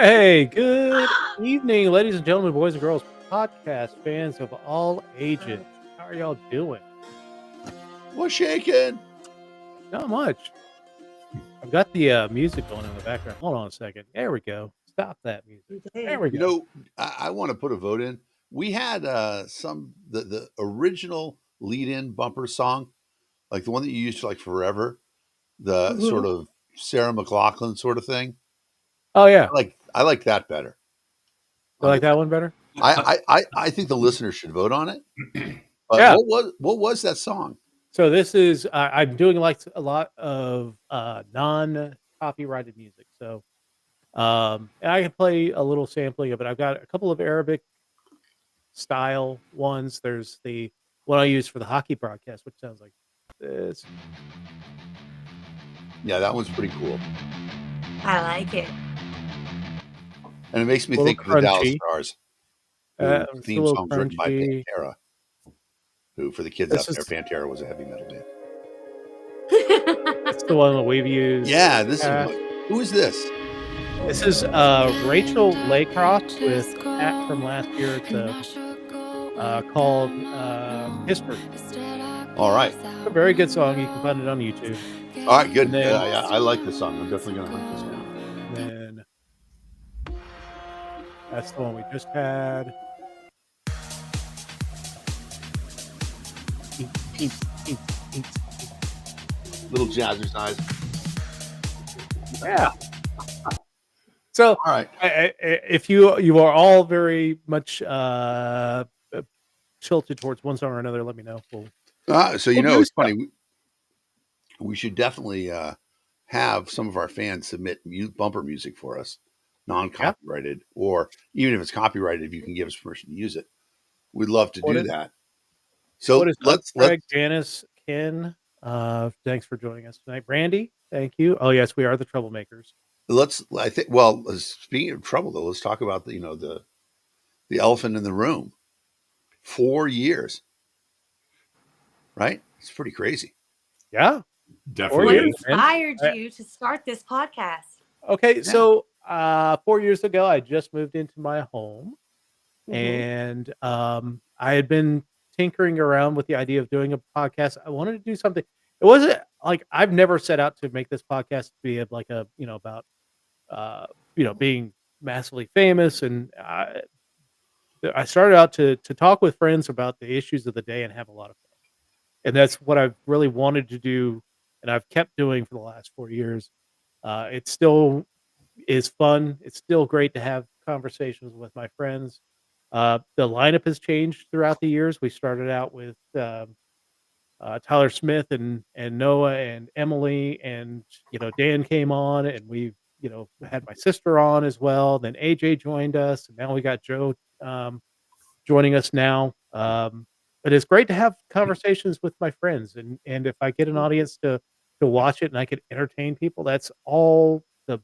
Hey, good evening, ladies and gentlemen, boys and girls, podcast fans of all ages. How are y'all doing? What's shaking? Not much. I've got the music going in the background. Hold on a second. There we go. Stop that music. There we You go. know, I want to put a vote in. We had the original lead-in bumper song, like the one that you used for like forever, the Mhm. sort of Sarah McLachlan sort of thing. Oh yeah, I like that better. you like that one better? I think the listeners should vote on it. But Yeah. what was that song? So this is I'm doing like a lot of non copyrighted music. So and I can play a little sampling of it. I've got a couple of Arabic style ones. There's the one I use for the hockey broadcast, which sounds like this. Yeah, that one's pretty cool, I like it. and it makes me A little think of the Dallas crunchy. Stars, who It's a theme little song was written by crunchy. Pantera. Who, for the kids This out there, is Pantera was a heavy metal band. it's the one that we've used. Yeah, this is Uh, what. Who is this? this is Rachel Laycroft with Pat from last year. It's called History. All right. It's a very good song. You can find it on YouTube. All right, good. And then, I like this song. I'm definitely going to hunt this down. then that's the one we just had. Little jazzercise. Yeah. So, All right. if you are all very much tilted towards one song or another, let me know. So We'll do it's stuff. funny. We should definitely have some of our fans submit bumper music for us, non-copyrighted, or even if it's copyrighted, if you can give us permission to use it, we'd love to do that. So What is up, let's Greg, Janice, Ken? Thanks for joining us tonight. Brandy, thank you. Oh yes, we are the troublemakers. I think. Well, speaking of trouble, though, let's talk about the elephant in the room. 4 years, right? It's pretty crazy. Yeah, Definitely. What years, man. inspired you to start this podcast? Okay, so 4 years ago, I just moved into my home, Mhm. and I had been tinkering around with the idea of doing a podcast. I wanted to do something. It wasn't like I've never set out to make this podcast to be like a about being massively famous, and I started out to talk with friends about the issues of the day and have a lot of fun. And that's what I've really wanted to do, and I've kept doing for the last 4 years. It still is fun. It's still great to have conversations with my friends. The lineup has changed throughout the years. We started out with Tyler Smith and Noah and Emily, and Dan came on, and we had my sister on as well. Then AJ joined us, and now we got Joe joining us now. But it's great to have conversations with my friends, and if I get an audience to watch it and I could entertain people, that's all the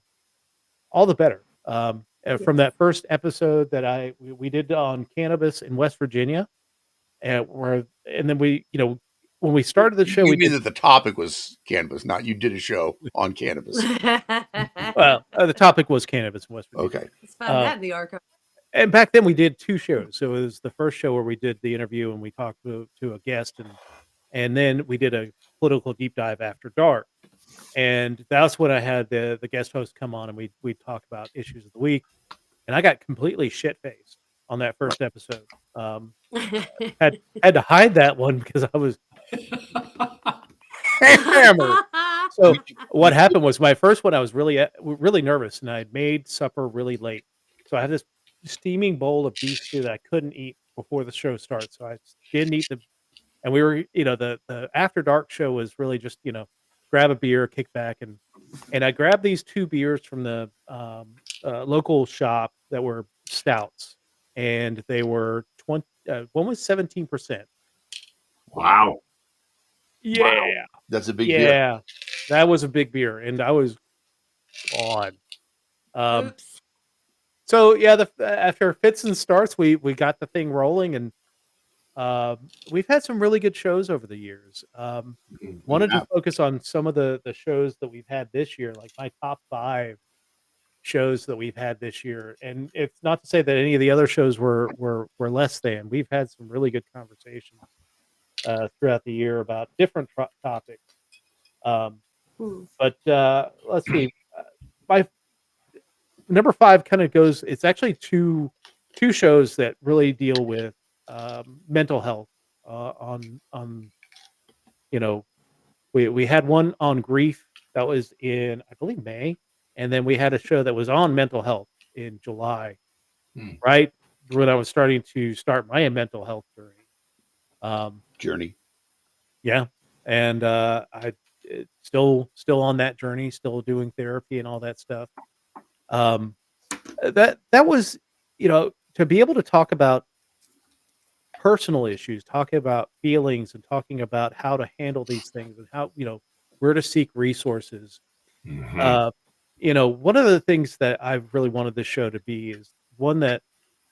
better. From that first episode that we did on cannabis in West Virginia, and then when we started the show, You we mean did that the topic was cannabis, not you did a show on cannabis? well. The topic was cannabis in West Virginia. Okay. Let's find that in the archive. And back then we did 2 shows. So it was the first show where we did the interview and we talked to a guest, and then we did a political deep dive after dark. And that's when I had the guest host come on, and we talked about issues of the week. And I got completely shit-faced on that first episode. Had to hide that one because I was hammered. So what happened was my first one, I was really nervous, and I had made supper really late. So I had this steaming bowl of beef stew that I couldn't eat before the show starts. So I didn't eat and we were, the after dark show was really just, grab a beer, kick back, and I grabbed these 2 beers from the local shop that were stouts, and they were 20. One was 17%. Wow. Yeah, That's a big beer. yeah, that was a big beer, and I was on. Oops. So yeah, after fits and starts, we got the thing rolling, and we've had some really good shows over the years. Wanted to focus on some of the shows that we've had this year, like my top 5 shows that we've had this year, and it's not to say that any of the other shows were less than. We've had some really good conversations throughout the year about different topics. Um, Hmm. but let's see, my number 5 kind of goes. It's actually two shows that really deal with mental health. On you know we had one on grief that was in, I believe, May, and then we had a show that was on mental health in July, Hmm. right when I was starting to start my mental health journey. Um, Journey. yeah, and still on that journey, still doing therapy and all that stuff. Um, that was, to be able to talk about personal issues, talking about feelings and talking about how to handle these things and how, where to seek resources. Mhm. Uh, one of the things that I've really wanted this show to be is one that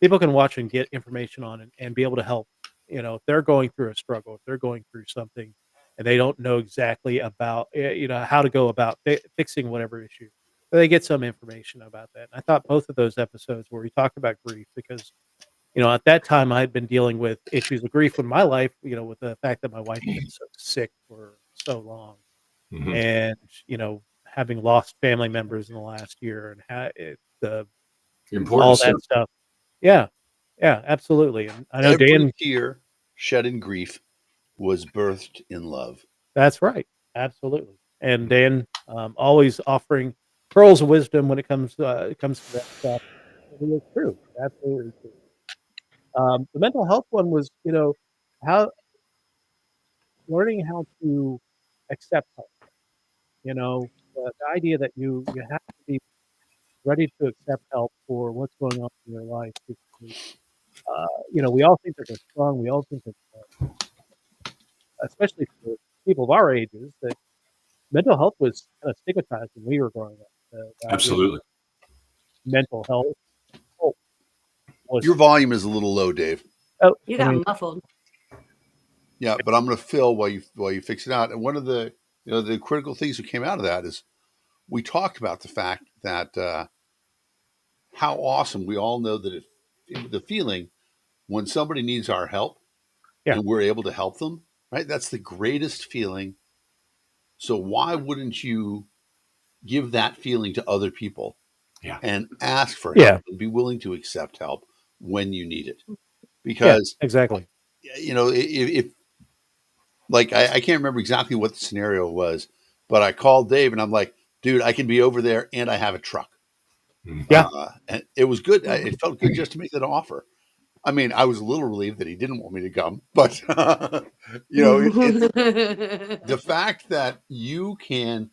people can watch and get information on and be able to help. If they're going through a struggle, if they're going through something and they don't know exactly about, how to go about fixing whatever issue, they get some information about that. And I thought both of those episodes where we talked about grief, because at that time, I had been dealing with issues of grief in my life, with the fact that my wife had been so sick for so long, Mhm. and, having lost family members in the last year, and Important all that stuff. stuff. Yeah. Yeah, absolutely, and I know Every Dan. tear shed in grief was birthed in love. That's right. Absolutely. And Dan, always offering pearls of wisdom when it comes to that stuff. It is true. Absolutely true. The mental health one was, how learning how to accept help. The idea that you have to be ready to accept help for what's going on in your life. Because, we all think that we're strong. We all think that, especially for people of our ages, that mental health was kind of stigmatized when we were growing up. The idea that Absolutely. mental health oh, Your was, volume is a little low, Dave. oh, You I got mean, muffled. Yeah, but I'm going to fill while you fix it out. And one of the the critical things that came out of that is we talked about the fact that how awesome we all know that the feeling when somebody needs our help yeah, and we're able to help them, right? That's the greatest feeling. So why wouldn't you give that feeling to other people Yeah. and ask for help yeah, and be willing to accept help when you need it? yeah, Because exactly. if like I can't remember exactly what the scenario was, but I called Dave and I'm like, dude, I can be over there and I have a truck. Mhm. Yeah, And it was good. mhm, It felt good just to make that offer. I mean, I was a little relieved that he didn't want me to come, but it's the fact that you can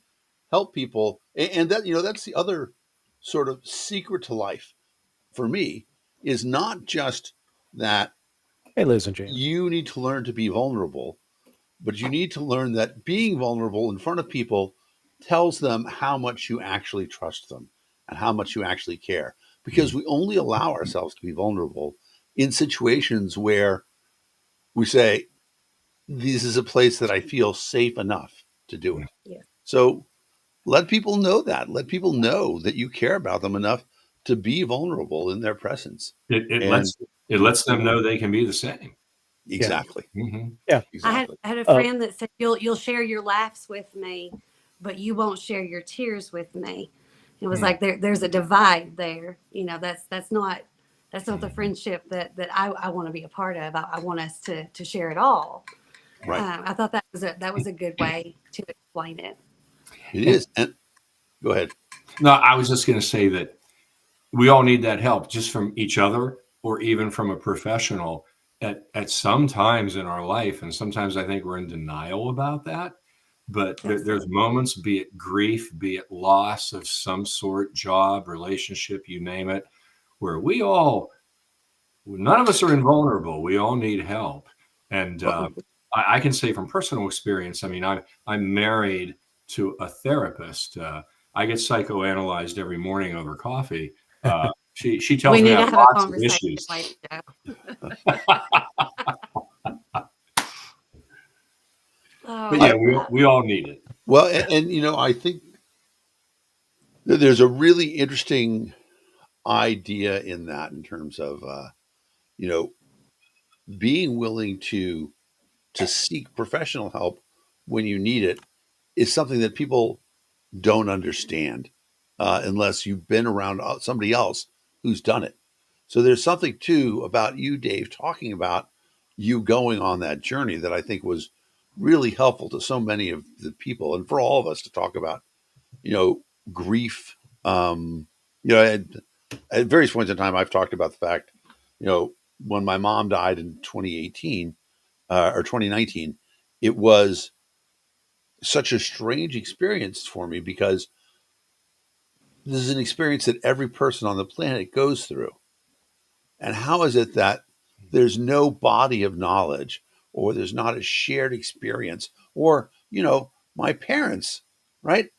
help people, and that that's the other sort of secret to life for me is not just that hey, Liz and James. you need to learn to be vulnerable, but you need to learn that being vulnerable in front of people tells them how much you actually trust them and how much you actually care. Because we only allow ourselves to be vulnerable in situations where we say, this is a place that I feel safe enough to do it. Yeah. So let people know that. Let people know that you care about them enough to be vulnerable in their presence. It, it And lets it lets them know they can be the same. Yeah, exactly, Mhm. yeah. exactly. I had a Uh, friend that said you'll share your laughs with me, but you won't share your tears with me. It was Mm. like there's a divide there. That's not the friendship that I want to be a part of. I want us to share it all. Right. I thought that was a good way to explain it. It and is. And go ahead. No, I was just going to say that we all need that help just from each other or even from a professional at some times in our life. And sometimes I think we're in denial about that. But Yes. there's moments, be it grief, be it loss of some sort, job, relationship, you name it, where none of us are invulnerable. We all need help. And Well, I can say from personal experience, I mean, I'm married to a therapist. I get psychoanalyzed every morning over coffee. She tells We me need I to have have a lots of conversation issues. later, Joe. But Oh, yeah, we all need it. well, and I think There's a really interesting idea in that, in terms of you know, being willing to seek professional help when you need it is something that people don't understand unless you've been around somebody else who's done it. So there's something too about you, Dave, talking about you going on that journey that I think was really helpful to so many of the people, and for all of us to talk about, you know, grief. You know, at various points in time, I've talked about the fact, you know, when my mom died in 2018 or 2019, it was such a strange experience for me because this is an experience that every person on the planet goes through. And how is it that there's no body of knowledge, or there's not a shared experience, or, you know, my parents, right?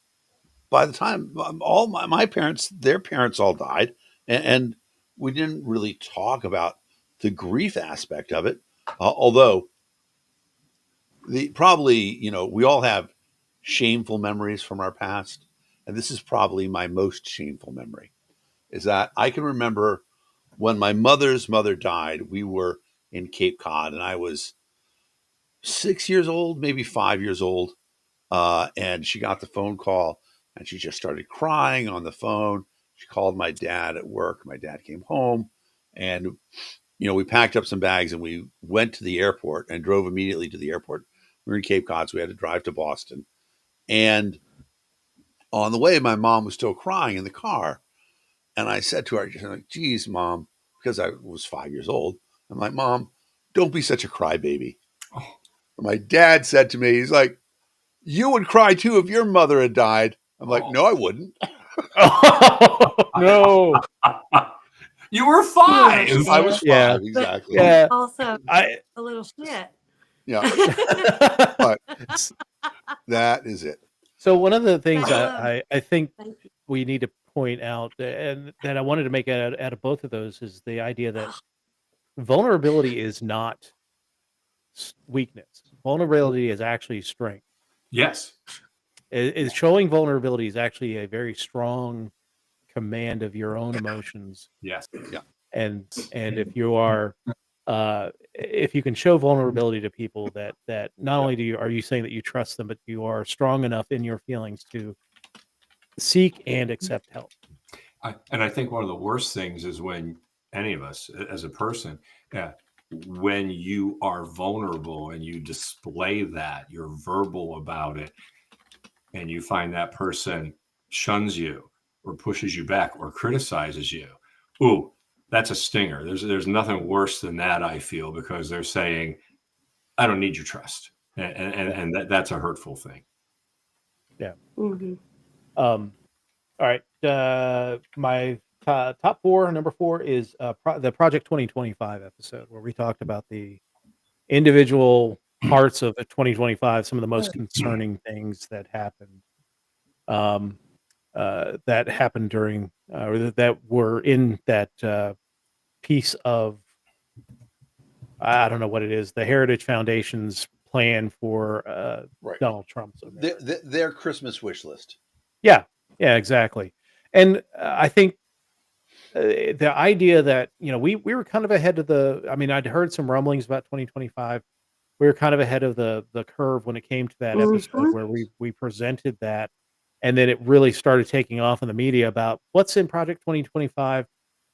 By the time all my parents, their parents all died, and we didn't really talk about the grief aspect of it. Although the probably, you know, we all have shameful memories from our past, and this is probably my most shameful memory. Is that I can remember when my mother's mother died. We were in Cape Cod, and I was 6 years old, maybe 5 years old, and she got the phone call, and she just started crying on the phone. She called my dad at work. My dad came home, and you know, we packed up some bags and we went to the airport and drove immediately to the airport. We were in Cape Cod, so we had to drive to Boston. And on the way, my mom was still crying in the car. And I said to her, I'm like, geez, Mom, because I was 5 years old. I'm like, Mom, don't be such a crybaby. Oh. My dad said to me, he's like, you would cry too if your mother had died. I'm like, Oh. no, I wouldn't. Oh, no. You were five. I was Yeah. five, exactly. Yeah. Also, I a little shit. Yeah, but that is it. So one of the things Caleb, I think thank you. we need to point out, and that I wanted to make out of both of those, is the idea that vulnerability is not weakness. Vulnerability is actually strength. Yes. Is showing vulnerability is actually a very strong command of your own emotions. Yes. Yeah. And if you are if you can show vulnerability to people, that not only are you saying that you trust them, but you are strong enough in your feelings to seek and accept help. And I think one of the worst things is when any of us, as a person, when you are vulnerable and you display that, you're verbal about it, and you find that person shuns you or pushes you back or criticizes you. Ooh, that's a stinger. There's nothing worse than that, I feel, because they're saying, I don't need your trust. And that's a hurtful thing. Yeah. Mm-hmm. All right. My top four. Number four is the Project 2025 episode, where we talked about the individual parts of the 2025, some of the most concerning things that happened. That happened during, or that were in that piece of, I don't know what it is, the Heritage Foundation's plan for Right. Donald Trump's America. Their Christmas wish list. Yeah, exactly. And I think the idea that, you know, we were kind of ahead of the. I mean, I'd heard some rumblings about 2025. We were kind of ahead of the curve when it came to that episode, Mm-hmm. where we presented that, and then it really started taking off in the media about what's in Project 2025,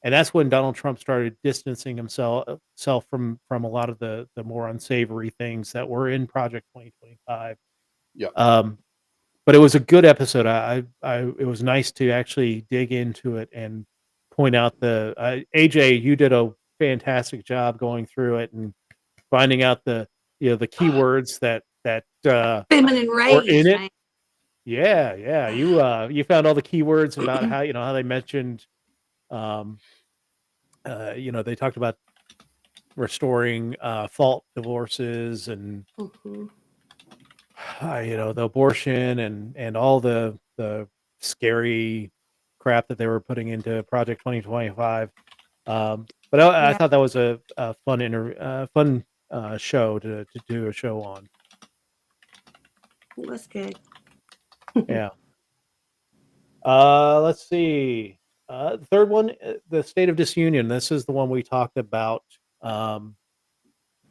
and that's when Donald Trump started distancing himself from a lot of the more unsavory things that were in Project 2025. Yeah. But it was a good episode. It was nice to actually dig into it and point out the AJ. You did a fantastic job going through it and finding out the the keywords that Feminine were in rage, it. man. Yeah. You found all the keywords about how how they mentioned, um, they talked about restoring fault divorces and Mm-hmm. the abortion and all the scary crap that they were putting into Project 2025. But I Yeah, thought that was a fun show to do a show on. it was good. Yeah. Let's see. The third one, the State of Disunion. This is the one we talked about. Um,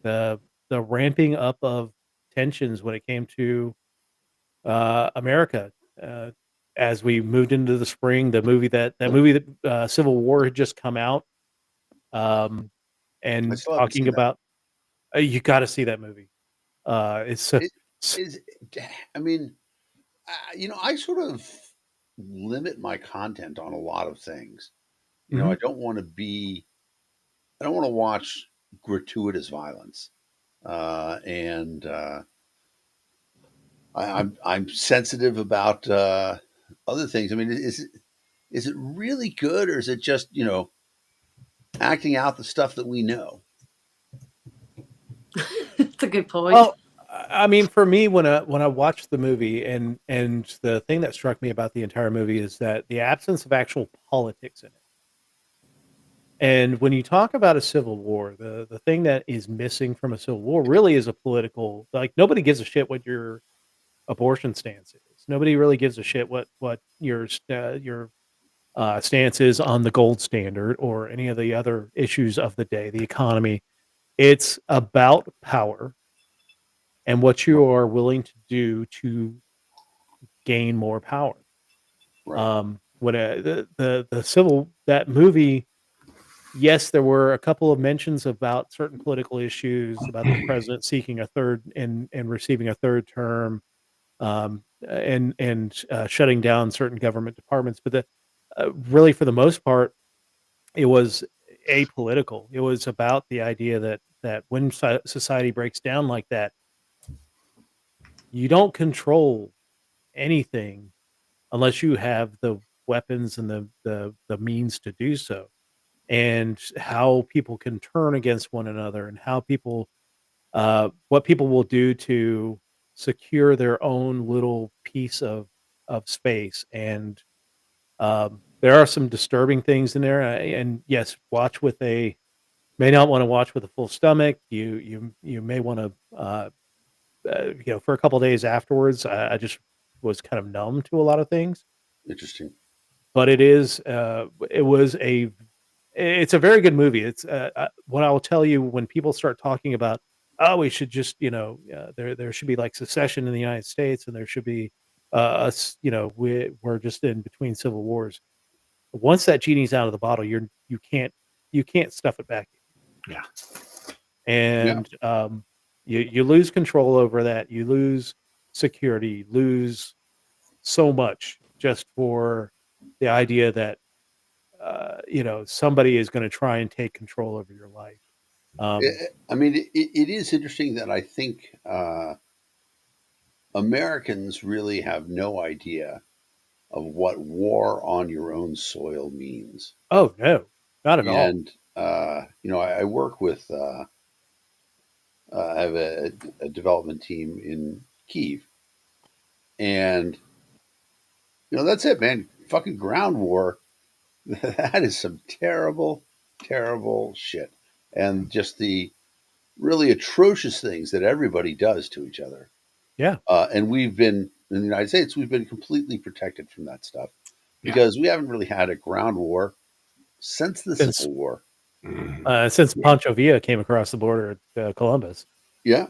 the the ramping up of tensions when it came to America uh, as we moved into the spring. That Civil War had just come out, um, I and still haven't talking seen that. about you got to see that movie. It's so, It is. I mean, I sort of limit my content on a lot of things. I Mhm. don't want to be. I don't want to watch gratuitous violence, and I'm sensitive about other things. I mean, is it really good, or is it just acting out the stuff that we know? It's a good point. Well, I mean, for me, when I watched the movie, and the thing that struck me about the entire movie is that the absence of actual politics in it. And when you talk about a civil war, the thing that is missing from a civil war really is a political. Like nobody gives a shit what your abortion stance is. Nobody really gives a shit what your stance is on the gold standard or any of the other issues of the day, the economy. It's about power and what you are willing to do to gain more power. Right. When the civil that movie, yes, there were a couple of mentions about certain political issues about the president seeking a third and receiving a third term, and shutting down certain government departments, but really for the most part, it was apolitical. It was about the idea that when society breaks down like that, you don't control anything unless you have the weapons and the means to do so, and how people can turn against one another, and how people what people will do to secure their own little piece of space. And there are some disturbing things in there, and yes, watch with a may not want to watch with a full stomach. You may want to for a couple days afterwards. I just was kind of numb to a lot of things, Interesting. but it's a very good movie. It's what I will tell you when people start talking about, oh, we should just there should be like secession in the United States, and there should be us, we're just in between civil wars. Once that genie's out of the bottle, you can't stuff it back in. Yeah. Yeah. And you lose control over that. You lose security, lose so much just for the idea that somebody is going to try and take control over your life. Um, I mean, it is interesting that I think Americans really have no idea of what war on your own soil means. oh no, not at all. And I work with I have a development team in Kyiv, and that's it, man. Fucking ground war. That is some terrible, terrible shit, and just the really atrocious things that everybody does to each other. Yeah, And we've been in the United States, we've been completely protected from that stuff Yeah. because we haven't really had a ground war since the since Civil War. since Pancho Villa came across the border at Columbus. Yeah,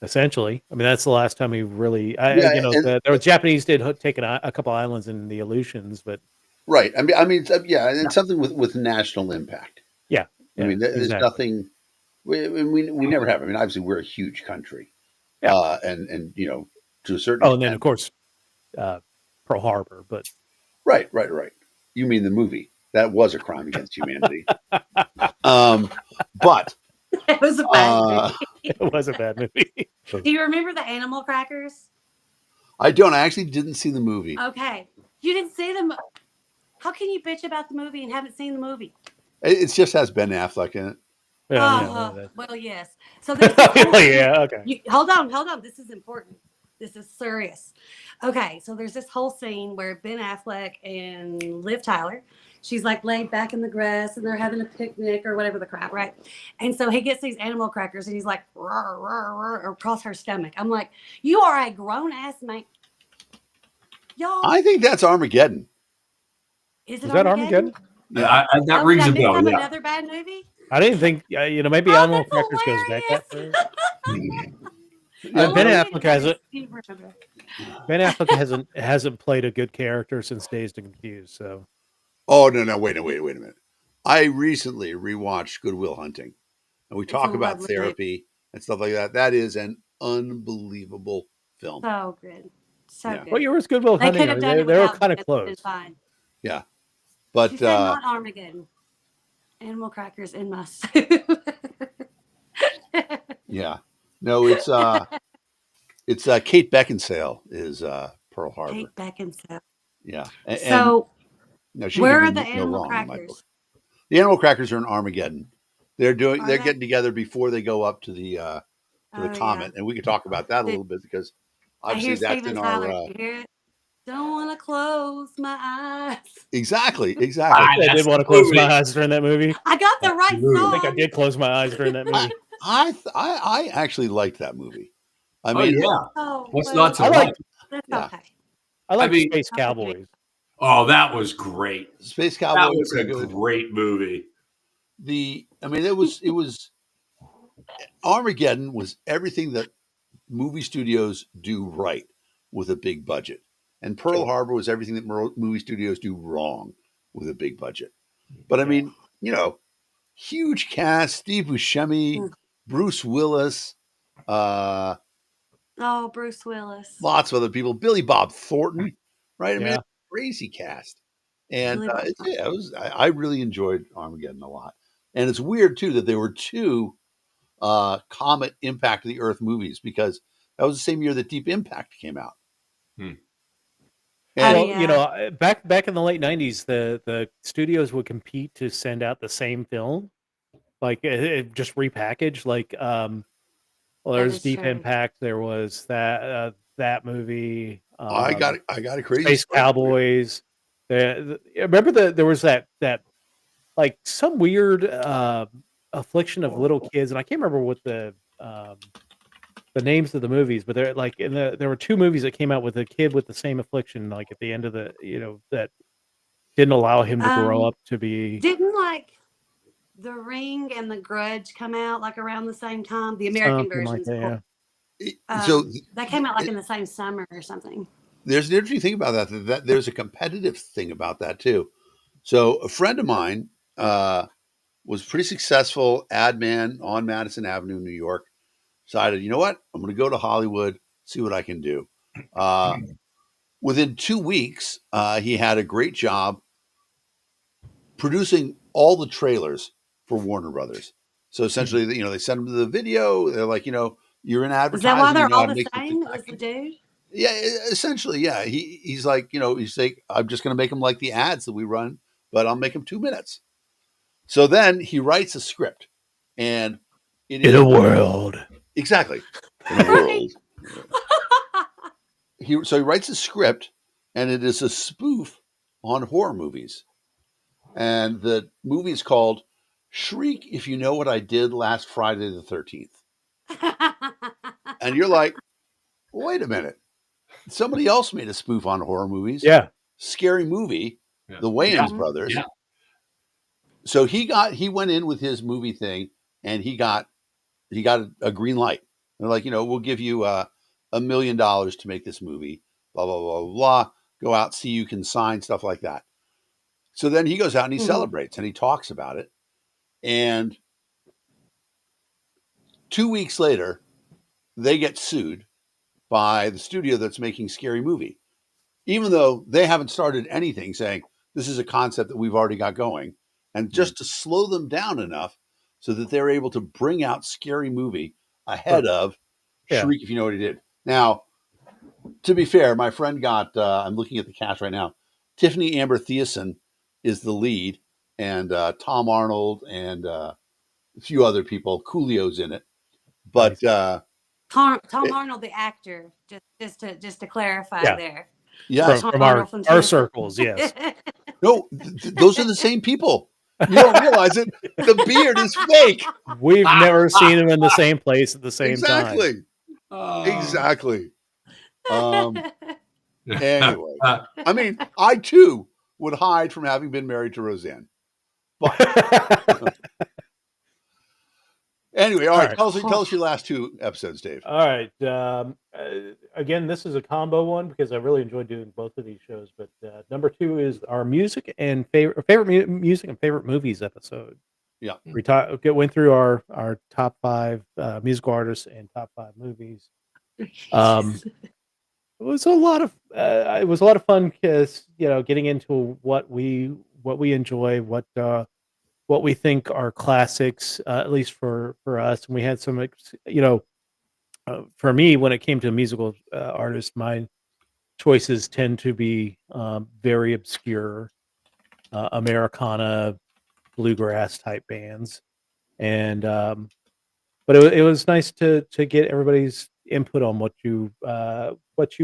Essentially, I mean that's the last time we really. yeah, and The Japanese did take a couple islands in the Aleutians, but right. I mean, yeah, and no. something with national impact. Yeah, I yeah, mean, there's exactly. nothing. We never have. I mean, obviously, we're a huge country, Yeah. and to a certain Oh, and then of extent, course uh, Pearl Harbor, but right, right, right. You mean the movie that was a crime against humanity? But It was a bad uh, movie. it was a bad movie. Do you remember the animal crackers? I don't. I actually didn't see the movie. Okay. You didn't see them. How can you bitch about the movie and haven't seen the movie? It just has Ben Affleck in it. Yeah, Well, yes. So there's this whole scene. yeah, okay. Hold on. This is important. This is serious. Okay, so there's this whole scene where Ben Affleck and Liv Tyler, she's like laid back in the grass and they're having a picnic or whatever the crap, right? And so he gets these animal crackers and he's like, "Rawr, rawr, rawr," across her stomach. I'm like, you are a grown ass man. Y'all, I think that's Armageddon. Is it Was that Armageddon? Yeah. That Oh, rings did a I miss bell. out Yeah. another bad movie? I didn't think, maybe Oh, Animal that's Crackers goes back that hilarious. far. Yeah, The Ben one we Affleck didn't hasn't. even remember. Ben Affleck hasn't played a good character since Dazed and Confused. So oh no, wait a minute. I recently rewatched Good Will Hunting, and we It's a talk about lovely movie. therapy and stuff like that. That is an unbelievable film. So good. So Yeah, good. what year was Good Will They Hunting? could I have mean, done it they were without kind of Ben. close. It's fine. yeah. She But said not Armageddon. Animal crackers in my soup. yeah, no, it's Kate Beckinsale is Pearl Harbor. Kate Beckinsale. Yeah, and So no, she where can are do the no animal wrong in my book. crackers? The Animal Crackers are in Armageddon. They're Are they? getting together before they go up to the Oh yeah. comet, and we could talk about that a Dude, little bit because I obviously hear that's Steven in Tyler. our You hear it? Don't want to close my eyes. exactly. I That's did want the to close movie. my eyes during that movie. I got the That's the right movie. I think I song. did close my eyes during that movie. I actually liked that movie. I Oh mean, yeah. Oh, What's well, not to I like? like that's yeah, okay. I like mean, Space Okay. Cowboys. Oh, that was great. Space That Cowboys was was a good. great movie. I mean, it was Armageddon was everything that movie studios do right with a big budget, and Pearl Sure. Harbor was everything that movie studios do wrong with a big budget. But I Yeah. mean, huge cast: Steve Buscemi, Mm. Bruce Willis, uh, Oh, Bruce Willis. lots of other people. Billy Bob Thornton, right? I mean, Yeah. it's a crazy cast, and Billy Bob I really enjoyed Armageddon a lot. And it's weird too that there were two Comet Impact of the Earth movies because that was the same year that Deep Impact came out. Hmm. And Well, yeah. back in the late '90s, the studios would compete to send out the same film, like just repackaged. Like, well, That there's is Deep true. Impact. There was that movie, I got a crazy Space story for you. Cowboys. Remember there was that like some weird affliction of little kids, and I can't remember what the names of the movies, but they're like there were two movies that came out with a kid with the same affliction, like at the end of that didn't allow him to grow up to be Didn't like The Ring and The Grudge come out like around the same time? The American something like versions, that. of course. Yeah. So That came out like in the same summer or something. there's an interesting thing about that there's a competitive thing about that too. So a friend of mine was pretty successful ad man on Madison Avenue, New York. Decided, you know what? I'm going to go to Hollywood, see what I can do. Within 2 weeks, he had a great job producing all the trailers for Warner Brothers. So essentially, they send him to the video. They're like, you're in Is that why advertising. You they're know all how to the make same? something It was the dude? yeah, essentially, yeah. He's like, he's like, I'm just going to make them like the ads that we run, but I'll make them 2 minutes. So then he writes a script, and it In is a world. exactly in a world. So he writes a script, and it is a spoof on horror movies, and the movie is called "Shriek If You Know What I Did Last Friday the 13th." And you're like, wait a minute. Somebody else made a spoof on horror movies. Yeah. Scary Movie, Yeah. the Wayans Yeah. brothers. Yeah. So he went in with his movie thing, and he got a green light. They're like, we'll give you $1 million to make this movie. Blah blah blah blah blah. Go out, see you can sign stuff like that. So then he goes out and he celebrates and he talks about it. And 2 weeks later, they get sued by the studio that's making Scary Movie, even though they haven't started anything, saying this is a concept that we've already got going, and just to slow them down enough so that they're able to bring out Scary Movie ahead of Yeah. Shriek If You Know What He Did. Now, to be fair, my friend got, I'm looking at the cast right now, Tiffany Amber Thiessen is the lead, and Tom Arnold and a few other people. Coolio's in it. But Nice. Tom Arnold, the actor, just to clarify Yeah. there. yes, Tom From Arnold from our Tennessee. circles, yes. no, those are the same people. You don't realize it. The beard is fake. We've never seen him in the same place at the same time. Exactly. Exactly. Anyway, I mean, I too would hide from having been married to Roseanne. But anyway, all right. All Tell us your last 2 episodes, Dave. All right. Again, this is a combo one because I really enjoyed doing both of these shows. But number 2 is our music and favorite music and favorite movies episode. Yeah. We went through our top 5 musical artists and top 5 movies. It was a lot of fun because getting into what we enjoy, what we think are classics, at least for us. And we had some, for me, when it came to musical artists, my choices tend to be very obscure Americana, bluegrass type bands, and but it was nice to get everybody's input on what you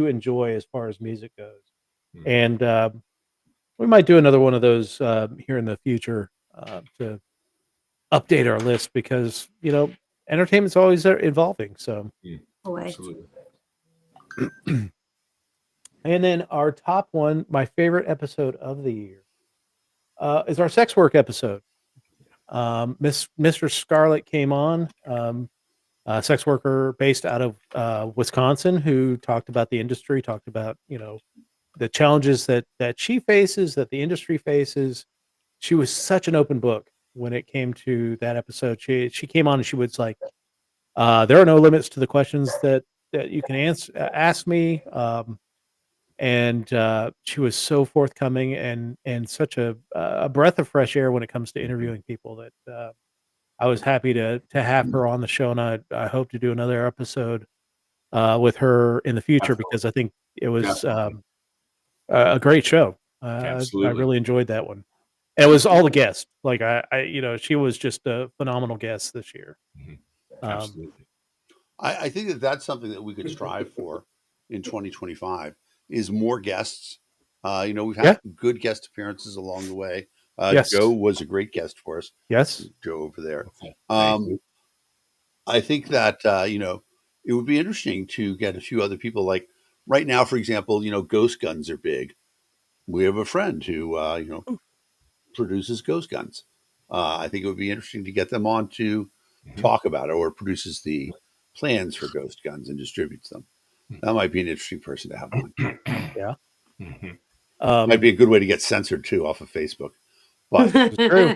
enjoy as far as music goes, and we might do another one of those here in the future to update our list because entertainment's always evolving. So, Absolutely. and then our top one, my favorite episode of the year, is our sex work episode. Mr. Scarlett came on, a sex worker based out of Wisconsin, who talked about the industry, talked about the challenges that she faces, that the industry faces. She was such an open book when it came to that episode. She came on and she was like, there are no limits to the questions that you can ask me. And she was so forthcoming and such a breath of fresh air when it comes to interviewing people that I was happy to have her on the show, and I hope to do another episode with her in the future because I think it was a great show. I really enjoyed that one. And it was all the guests. Like she was just a phenomenal guest this year. Absolutely. I think that's something that we could strive for in 2025 is more guests. We've had good guest appearances along the way. Yes. Joe was a great guest for us. Yes. Joe over there. I think that, it would be interesting to get a few other people. Like right now, for example, ghost guns are big. We have a friend who, produces ghost guns. I think it would be interesting to get them on to talk about it, or produces the plans for ghost guns and distributes them. That might be an interesting person to have on. Yeah. Might be a good way to get censored too off of Facebook. But it's true.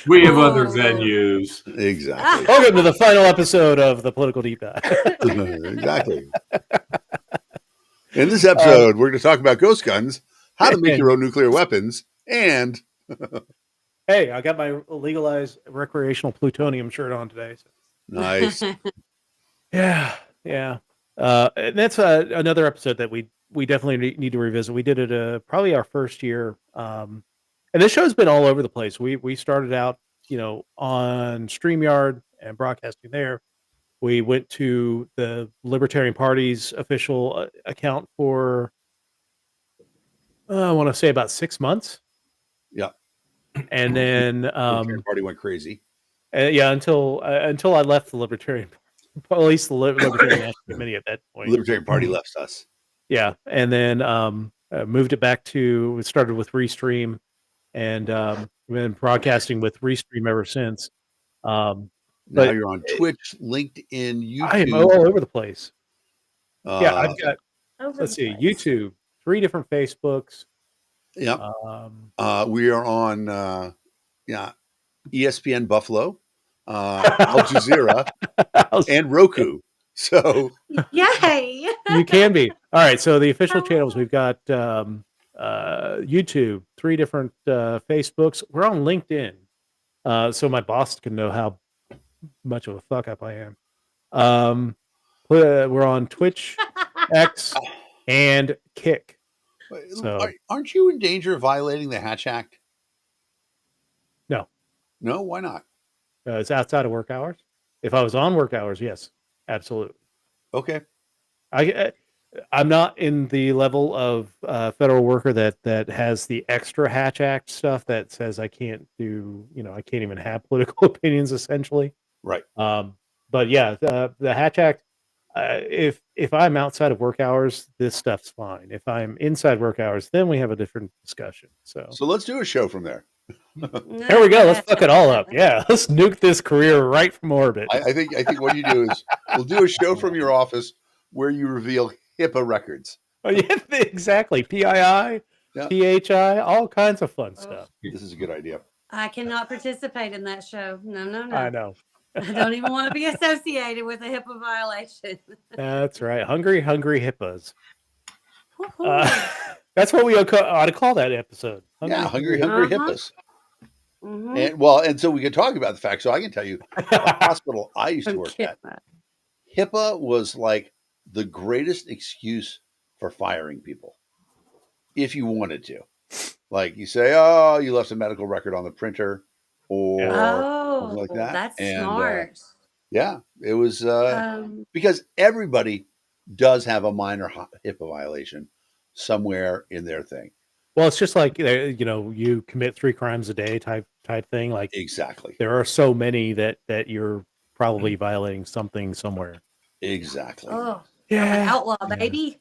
We have other venues. Exactly. Welcome to the final episode of the Political Deep Dive. Exactly. In this episode, we're going to talk about ghost guns, how to make your own nuclear weapons, and hey, I got my legalized recreational plutonium shirt on today. So. Nice. Yeah. And that's another episode that we definitely need to revisit. We did it probably our first year, and this show's been all over the place. We started out, on StreamYard and broadcasting there. We went to the Libertarian Party's official account for I want to say about 6 months. Yeah. And then Libertarian Party went crazy. Until I left the Libertarian, at least the Libertarian National Committee at that point. Libertarian Party left us. Yeah, and then moved it back to. It started with Restream, and we've been broadcasting with Restream ever since. Now you're on Twitch, LinkedIn, YouTube. I am all over the place. Yeah, I've got. Let's see, YouTube, 3 different Facebooks. Yep. We are on ESPN Buffalo, Al Jazeera, and Roku. So yay! You can be. All right. So the official channels, we've got YouTube, 3 different Facebooks. We're on LinkedIn, so my boss can know how much of a fuck up I am. We're on Twitch, X, and Kick. So, aren't you in danger of violating the Hatch Act? No. No? Why not? It's outside of work hours. If I was on work hours, yes, absolutely. Okay. I'm not in the level of federal worker that has the extra Hatch Act stuff that says I can't do, I can't even have political opinions essentially. Right. But yeah, the Hatch Act, if I'm outside of work hours, this stuff's fine. If I'm inside work hours, then we have a different discussion. So So let's do a show from there. there we go. Let's fuck it all up. Yeah, let's nuke this career right from orbit. I think what you do is we'll do a show from your office where you reveal HIPAA records. Oh, yeah, exactly. PII, Yeah, PHI, all kinds of fun stuff. this is a good idea. I cannot participate in that show. No, no, no. I know. I don't even want to be associated with a HIPAA violation. That's right. Hungry HIPAAs. Woohoo. That's what we ought to call that episode. Hungry Uh-huh. HIPAAs. Mhm. And so we can talk about the fact. So I can tell you, the hospital I used to work at, HIPAA was like the greatest excuse for firing people if you wanted to. Like you say, oh, you left a medical record on the printer or something like that. That's And smart. yeah, it was because everybody does have a minor HIPAA violation somewhere in their thing. Well, it's just like you commit 3 crimes a day type thing. Like Exactly. there are so many that you're probably violating something somewhere. Exactly. Oh, Yeah. outlaw, baby.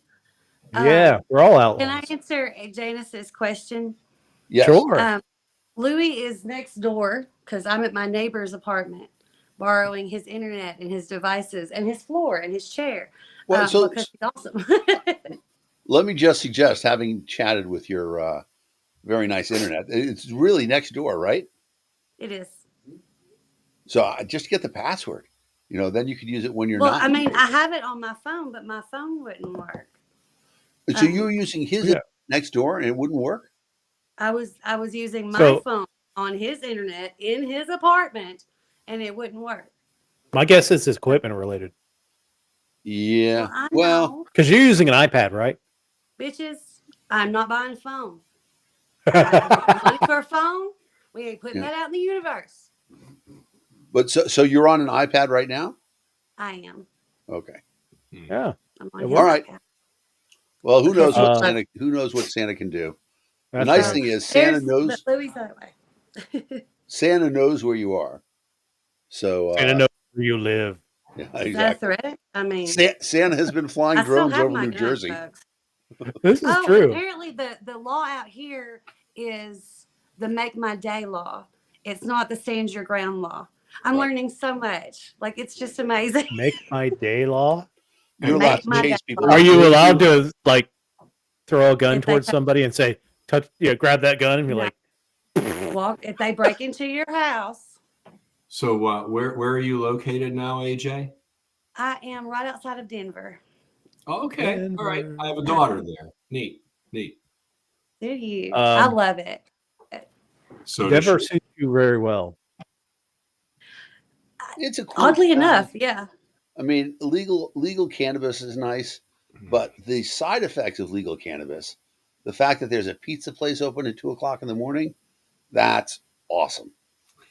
Yeah, we're all outlaws. Can I answer Janice's question? Yes. Sure. Louis is next door because I'm at my neighbor's apartment, borrowing his internet and his devices and his floor and his chair. Well, so because he's awesome. let me just suggest, having chatted with your very nice internet, it's really next door, right? It is. So just get the password. Then you could use it when you're Well, not. I mean, I have it on my phone, but my phone wouldn't work. So you were using his next door and it wouldn't work? I was using my phone on his internet in his apartment, and it wouldn't work. My guess is it's equipment related. Yeah. Well, because you're using an iPad, right? Bitches, I'm not buying a phone. I money for a phone. We ain't putting that out in the universe. But so you're on an iPad right now? I am. Okay. Yeah. I'm on All right. iPad. Well, who knows what Santa? Who knows what Santa can do? The nice thing is Santa knows. Louis that way. Santa knows where you are. So Santa knows where you live. Yeah, Is exactly. that a threat? I mean, Santa has been flying drones over New Jersey. This is true. Apparently, the law out here is the make my day law. It's not the stand your ground law. I'm learning so much. Like, it's just amazing. Make my day law. You're allowed to chase people. Are you allowed to like throw a gun towards somebody and say, "Touch, grab that gun," and be like, "Walk if they break into your house." So where are you located now, AJ? I am right outside of Denver. Oh, okay. Denver. All right. I have a daughter there. Neat. Do you? I love it. So Denver suits you very well. It's a cool oddly enough, yeah. I mean, legal cannabis is nice, but the side effects of legal cannabis, the fact that there's a pizza place open at 2:00 in the morning, that's awesome.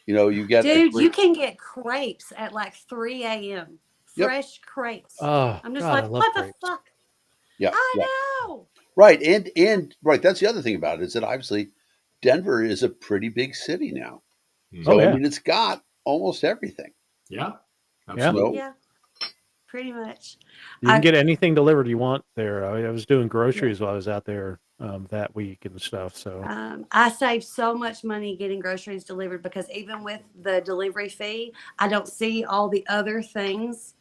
You get you can get crepes at like 3 a.m. Fresh crepes. I'm just like, what the fuck? Yeah, I know. Right, and right. That's the other thing about it is that obviously Denver is a pretty big city now. So I mean, it's got almost everything. Yeah, absolutely. Yeah, pretty much. You can get anything delivered you want there. I was doing groceries while I was out there that week and stuff. So I saved so much money getting groceries delivered because even with the delivery fee, I don't see all the other things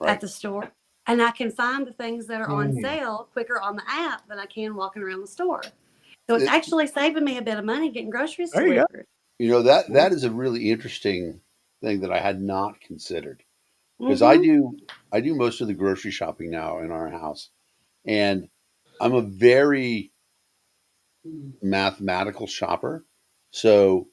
at the store. And I can find the things that are on sale quicker on the app than I can walking around the store. So it's actually saving me a bit of money getting groceries delivered. That is a really interesting thing that I had not considered. Because I do most of the grocery shopping now in our house. And I'm a very mathematical shopper. So,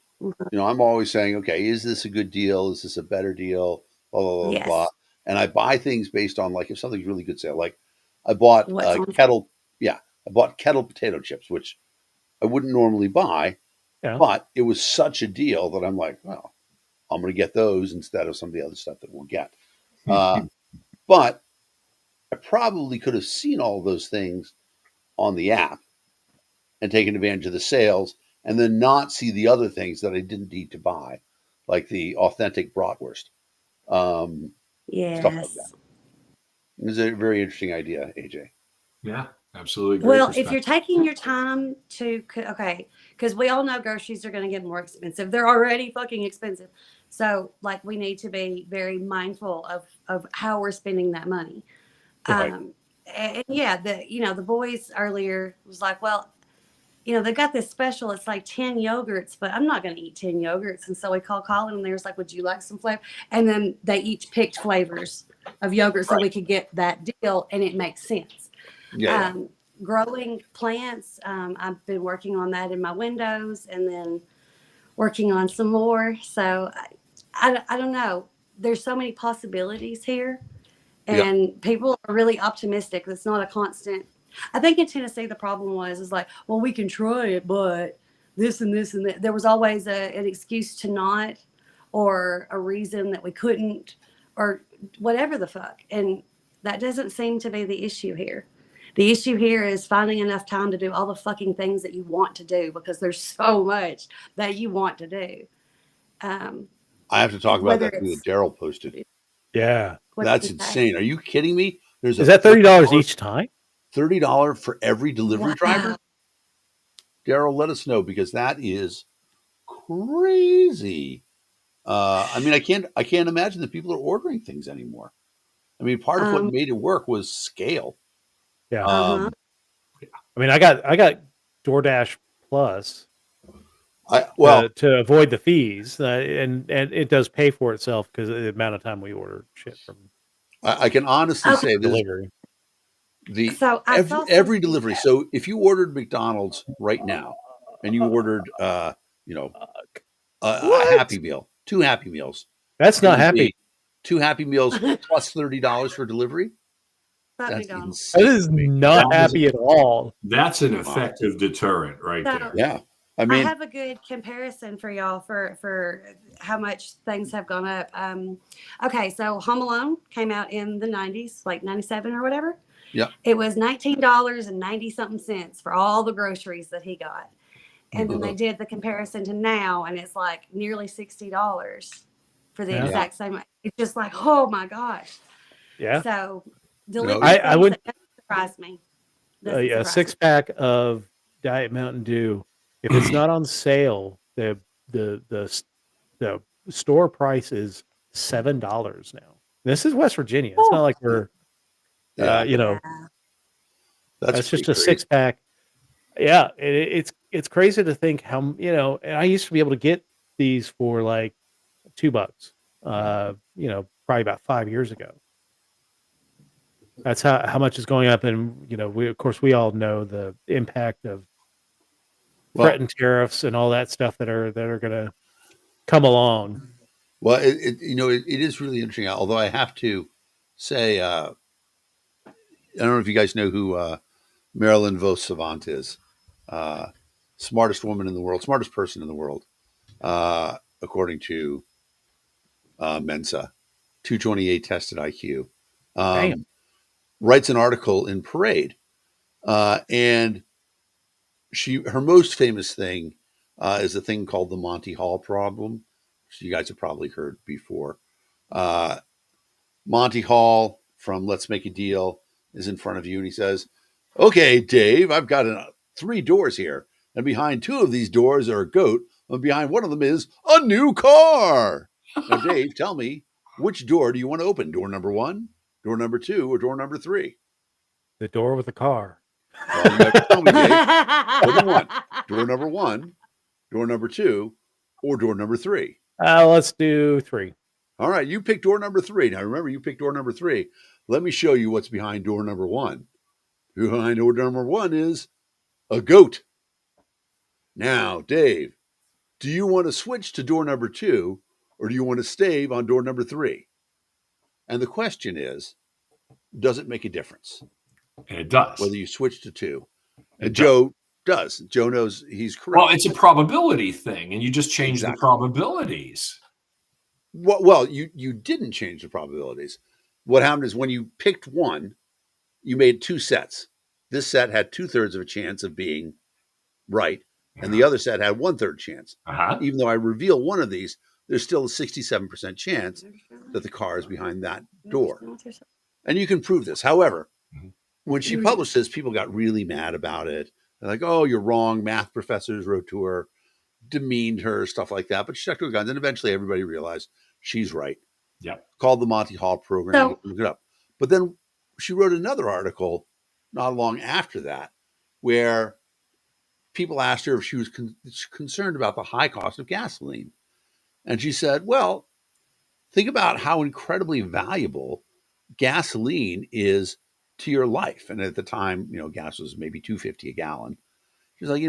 I'm always saying, okay, is this a good deal? Is this a better deal? Blah, blah, blah, blah. And I buy things based on like if something's really good sale. Like I bought kettle potato chips, which I wouldn't normally buy, but it was such a deal that I'm like, well, I'm going to get those instead of some of the other stuff that we'll get. But I probably could have seen all those things on the app and taken advantage of the sales and then not see the other things that I didn't need to buy, like the authentic bratwurst. Yes. Stuff like that. It's a very interesting idea, AJ. Yeah, absolutely. Great Well, if perspective. you're taking your time to, okay, because we all know groceries are going to get more expensive. They're already fucking expensive. So, like, we need to be very mindful of how we're spending that money. Right. And yeah, the boys earlier was like, well, they got this special. It's like 10 yogurts, but I'm not going to eat 10 yogurts. And so we called Colin and they was like, would you like some flavor? And then they each picked flavors of yogurt so Right. we could get that deal. And it makes sense. Yeah. Um, growing plants, I've been working on that in my windows and then working on some more. So I don't know. There's so many possibilities here. Yeah. And people are really optimistic. It's not a constant. I think in Tennessee the problem is like, well, we can try it, but this and this and that. There was always an excuse to not, or a reason that we couldn't, or whatever the fuck. And that doesn't seem to be the issue here. The issue here is finding enough time to do all the fucking things that you want to do, because there's so much that you want to do. Um, I have to talk about whether that thing that it's Daryl posted. Yeah. That's insane. Are you kidding me? There's Is that $30 each time? $30 for every delivery Wow. driver? Daryl, let us know, because that is crazy. I mean, I can't imagine that people are ordering things anymore. I mean, part of what made it work was scale. Yeah. Uh-huh. I mean, I got DoorDash Plus Well, to avoid the fees, and it does pay for itself because of the amount of time we order shit from I can honestly say this: delivery. So I saw every something- delivery. So if you ordered McDonald's right now, and you ordered, you know, a What? Happy Meal, 2 Happy Meals, That's it not would happy. be 2 Happy Meals plus $30 for delivery. Fuck That's McDonald's. That insane is to me. not That is- happy at all. That's an effective deterrent right So- there. Yeah, I I mean, have a good comparison for y'all for how much things have gone up. Okay, so Home Alone came out in the 90s, like 97 or whatever. yeah, It was $19.90 something cents for all the groceries that he got. And then they did the comparison to now, and it's like nearly $60 for the Yeah. exact same. It's just like, oh my gosh. Yeah. So delivery I fees, would- that doesn't surprise me. Doesn't A surprise me. 6-pack of Diet Mountain Dew, if it's not on sale, the store price is $7 now. This is West Virginia. It's not like we're yeah. Yeah. that's just pretty a crazy. 6-pack. Yeah, it's crazy to think how, and I used to be able to get these for like $2, probably about 5 years ago. That's how much is going up, and we all know the impact of Well, threatened tariffs and all that stuff that are going to come along. well, it is really interesting. Although I have to say, I don't know if you guys know who Marilyn Vos Savant is. Smartest woman in the world, smartest person in the world, according to Mensa, 228 tested IQ. Damn. Writes an article in Parade, and her most famous thing is a thing called the Monty Hall problem, which you guys have probably heard before. Monty Hall from Let's Make a Deal is in front of you, and he says, "Okay, Dave, I've got 3 doors here, and behind 2 of these doors are a goat, and behind one of them is a new car. Now, Dave, tell me, which door do you want to open? Door number 1, door number 2, or door number 3? The door with the car. Well, you have to tell me, Dave. What do you want? Door number 1, door number 2, or door number 3? Let's do 3. All right, you pick door number 3. Now, remember, you picked door number 3. Let me show you what's behind door number 1. Behind door number 1 is a goat. Now, Dave, do you want to switch to door number 2, or do you want to stay on door number 3? And the question is, does it make a difference And it does. whether you switch to 2? It And does. Joe does. Joe knows he's correct. Well, it's a probability thing, and you just change Exactly. the probabilities. Well, you didn't change the probabilities. What happened is when you picked 1, you made 2 sets. This set had 2/3 of a chance of being right, and the other set had 1/3 chance. Uh-huh. Even though I reveal one of these, there's still a 67% chance that the car is behind that door. And you can prove this. However, Mhm. when she published this, people got really mad about it. They're like, oh, you're wrong. Math professors wrote to her, demeaned her, stuff like that. But she stuck to her guns. And eventually everybody realized she's right. Yep. Called the Monty Hall program. You So can look it up. But then she wrote another article not long after that where people asked her if she was concerned about the high cost of gasoline. And she said, well, think about how incredibly valuable gasoline is to your life. And at the time, gas was maybe $2.50 a gallon. She's like,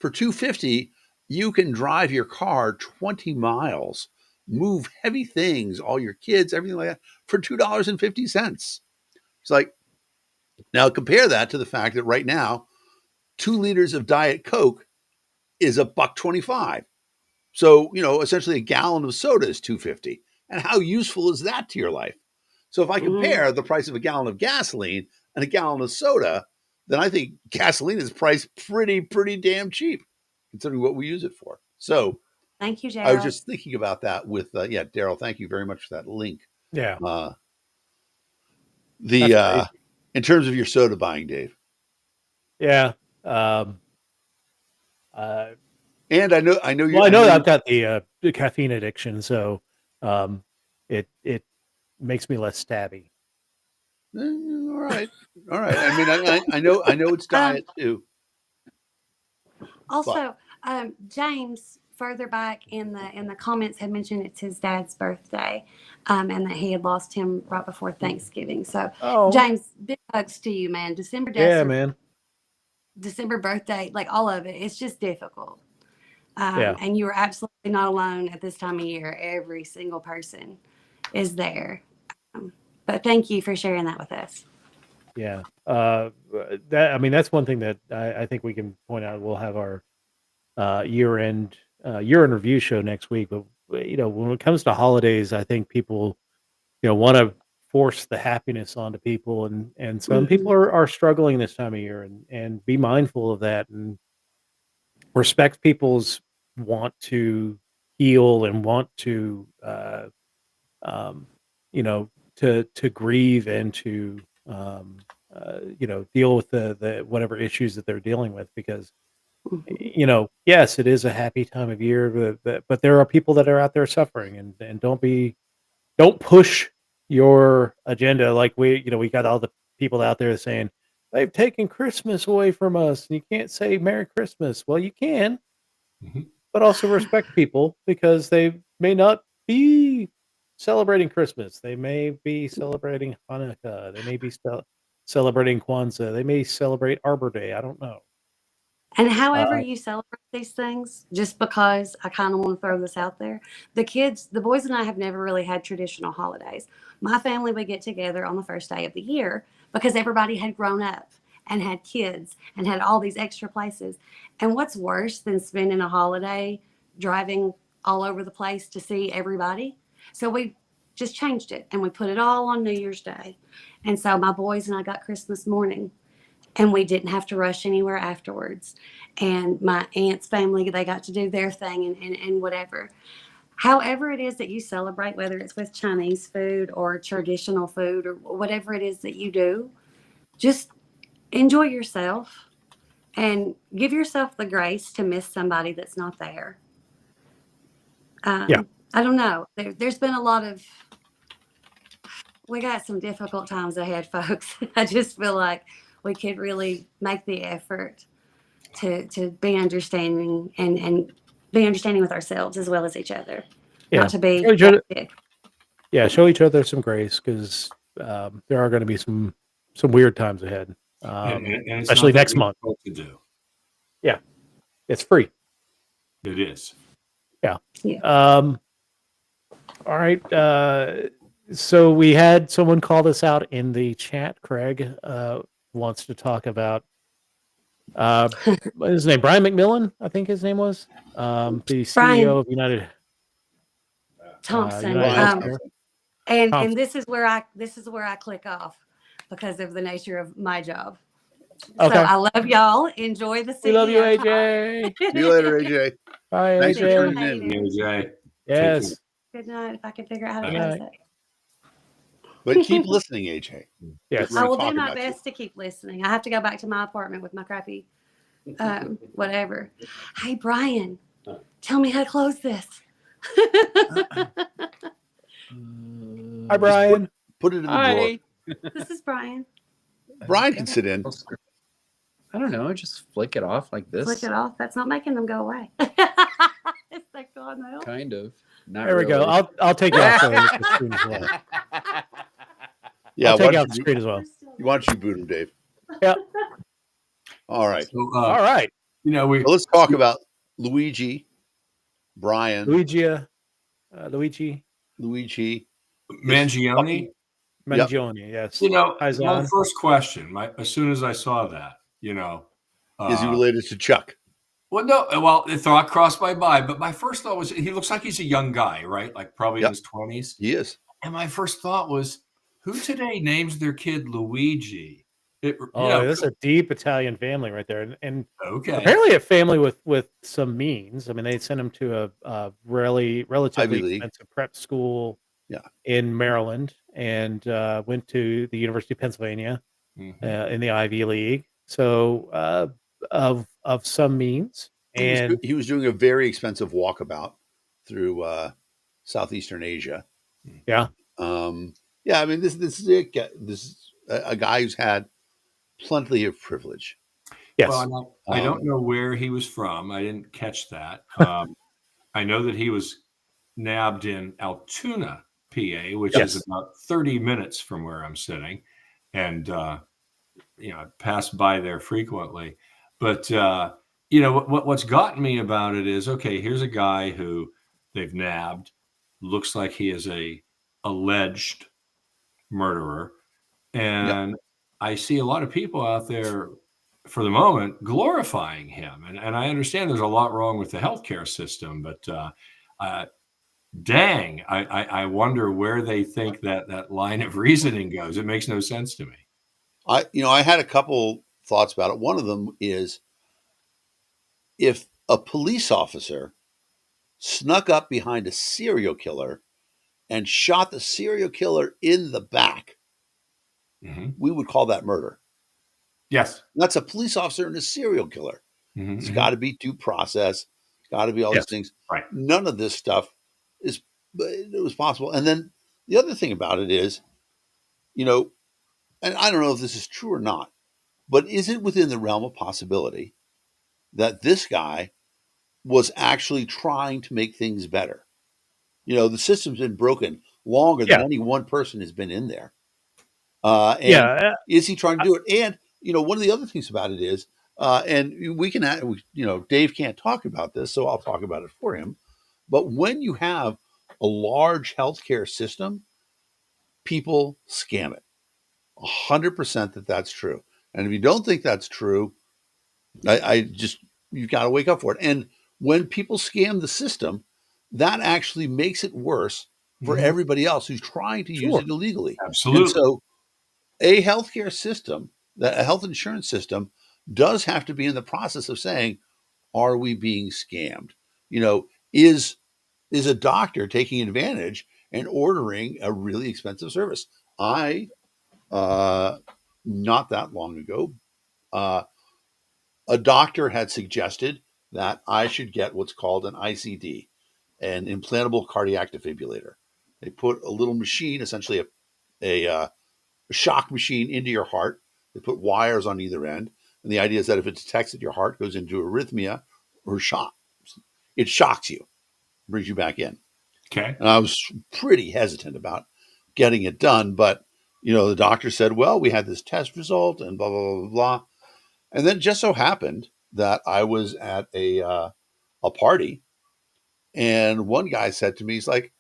for $2.50, you can drive your car 20 miles, move heavy things, all your kids, everything like that, for $2.50. It's like, now compare that to the fact that right now, 2 liters of Diet Coke is $1.25. So, essentially a gallon of soda is $2.50. And how useful is that to your life? So if I compare the price of a gallon of gasoline and a gallon of soda, then I think gasoline is priced pretty damn cheap considering what we use it for. So thank you, I was Gerald. just thinking about that with, Daryl, thank you very much for that link. Yeah, Uh, that's the crazy. In terms of your soda buying, Dave, Yeah. Um, uh, and I know you. well, I I know know I've you. got the caffeine addiction, so um, it makes me less stabby. All right, all right. I mean, I know it's Um, diet too, but Also, James further back in the comments had mentioned it's his dad's birthday, and that he had lost him right before Thanksgiving. So, Oh, James, big hugs to you, man. December deaths yeah, are man. December birthday, like all of it. It's just difficult. Yeah, And you are absolutely not alone at this time of year. Every single person is there. Um, but thank you for sharing that with us. yeah. That's one thing that I think we can point out. We'll have our year-end review show next week. But when it comes to holidays, I think people want to force the happiness onto people, and some people Mhm. are struggling this time of year, and be mindful of that and respect people's want to heal and want to um, to grieve and to deal with the whatever issues that they're dealing with, because Mhm. yes, it is a happy time of year, but there are people that are out there suffering, and don't push your agenda. Like we got all the people out there saying they've taken Christmas away from us and you can't say Merry Christmas. Well, you can, Mhm. but also respect people because they may not be celebrating Christmas. They may be celebrating Hanukkah. They may be celebrating Kwanzaa. They may celebrate Arbor Day. I don't know. And however Uh, you celebrate these things, just because I kind of want to throw this out there, the boys and I have never really had traditional holidays. My family would get together on the first day of the year because everybody had grown up and had kids and had all these extra places. And what's worse than spending a holiday driving all over the place to see everybody? So we just changed it and we put it all on New Year's Day. And so my boys and I got Christmas morning and we didn't have to rush anywhere afterwards. And my aunt's family, they got to do their thing and whatever. However, it is that you celebrate, whether it's with Chinese food or traditional food or whatever it is that you do, just enjoy yourself and give yourself the grace to miss somebody that's not there. yeah, I don't know. There's been a lot of, we got some difficult times ahead, folks. I just feel like we could really make the effort to be understanding and be understanding with ourselves as well as each other, not yeah. to be Show each that other, big. yeah, show each other some grace because there are going to be some weird times ahead, And it's especially not that next month. difficult to do. Yeah, it's free. It is. Yeah. Yeah. Um, all right. So we had someone call this out in the chat. Craig wants to talk about what is his name? Brian McMillan, I think his name was, the Brian CEO of Thompson. United Brian Healthcare. Thompson. And Thompson. this is where I click off because of the nature of my job. So Okay. I love y'all. Enjoy the We love you, CEO talk. AJ. See you later, AJ. Bye, Thanks for See you tuning AJ. in. later. Jay. Take care. Yes. Good night. If I can figure out how to Good Bye. close night. it. But keep listening, AJ. Yes. We're I gonna will talk do my about you. best to keep listening. I have to go back to my apartment with my crappy whatever. Hey, Brian, tell me how to close this. Hi, Brian. Put it in the drawer. Hi. This is Brian. Brian can sit in. I don't know. Just flick it off like this. Flick it off. That's not making them go away. Is that gone now? Kind of. Not There we go. really. I'll take you off the screen as well. Yeah, I'll why take you don't off the screen as well. why don't you boot him, Dave? Yep. All right. So, All right. you know, Well, let's talk about Luigi, Brian, Luigi Luigi. Mangione. Yep. Mangione. Yes. You know, Hi, my Zon. first question, as soon as I saw that, you know, Is he related to Chuck? well, no, well, the thought crossed my mind, but my first thought was he looks like he's a young guy, right? Like probably in Yep. his 20s. He is. And my first thought was, who today names their kid Luigi? Oh, that's a deep Italian family right there, and okay. apparently a family with some means. I mean, they sent him to a relatively Ivy League. expensive prep school, Yeah. in Maryland, and went to the University of Pennsylvania Mhm. in the Ivy League. So of some means, and He was doing a very expensive walkabout through Southeastern Asia. yeah, Yeah, I mean, this is a guy who's had plenty of privilege. yes, Well, I don't know where he was from. I didn't catch that. I know that he was nabbed in Altoona, PA, which Yes. is about 30 minutes from where I'm sitting. And, you know, I pass by there frequently. But, you know, what's gotten me about it is, okay, here's a guy who they've nabbed, looks like he is a alleged murderer. And I see a lot of people out there for the moment glorifying him. And I understand there's a lot wrong with the healthcare system, but dang, I wonder where they think that line of reasoning goes. It makes no sense to me. I had a couple thoughts about it. One of them is if a police officer snuck up behind a serial killer and shot the serial killer in the back, Mm-hmm. we would call that murder. Yes. That's a police officer and a serial killer. Mm-hmm. It's got to be due process. It's got to be all Yes. these things. Right. None of this stuff it was possible. And then the other thing about it is, and I don't know if this is true or not, but is it within the realm of possibility that this guy was actually trying to make things better? The system's been broken longer than any one person has been in there. And is he trying to do it? And, one of the other things about it is, and we can, Dave can't talk about this, so I'll talk about it for him. But when you have a large healthcare system, people scam it. 100% that's true. And if you don't think that's true, you've got to wake up for it. And when people scam the system, that actually makes it worse for everybody else who's trying to use it illegally. Absolutely. And so a healthcare system, a health insurance system, does have to be in the process of saying, are we being scammed? Is a doctor taking advantage and ordering a really expensive service? Not that long ago, a doctor had suggested that I should get what's called an ICD, an implantable cardiac defibrillator. They put a little machine, essentially a shock machine, into your heart. They put wires on either end. And the idea is that if it detects that your heart goes into arrhythmia or shock, it shocks you, brings you back in. Okay. And I was pretty hesitant about getting it done. But, the doctor said, well, we had this test result and blah, blah, blah, blah. And then it just so happened that I was at a party. And one guy said to me, he's like,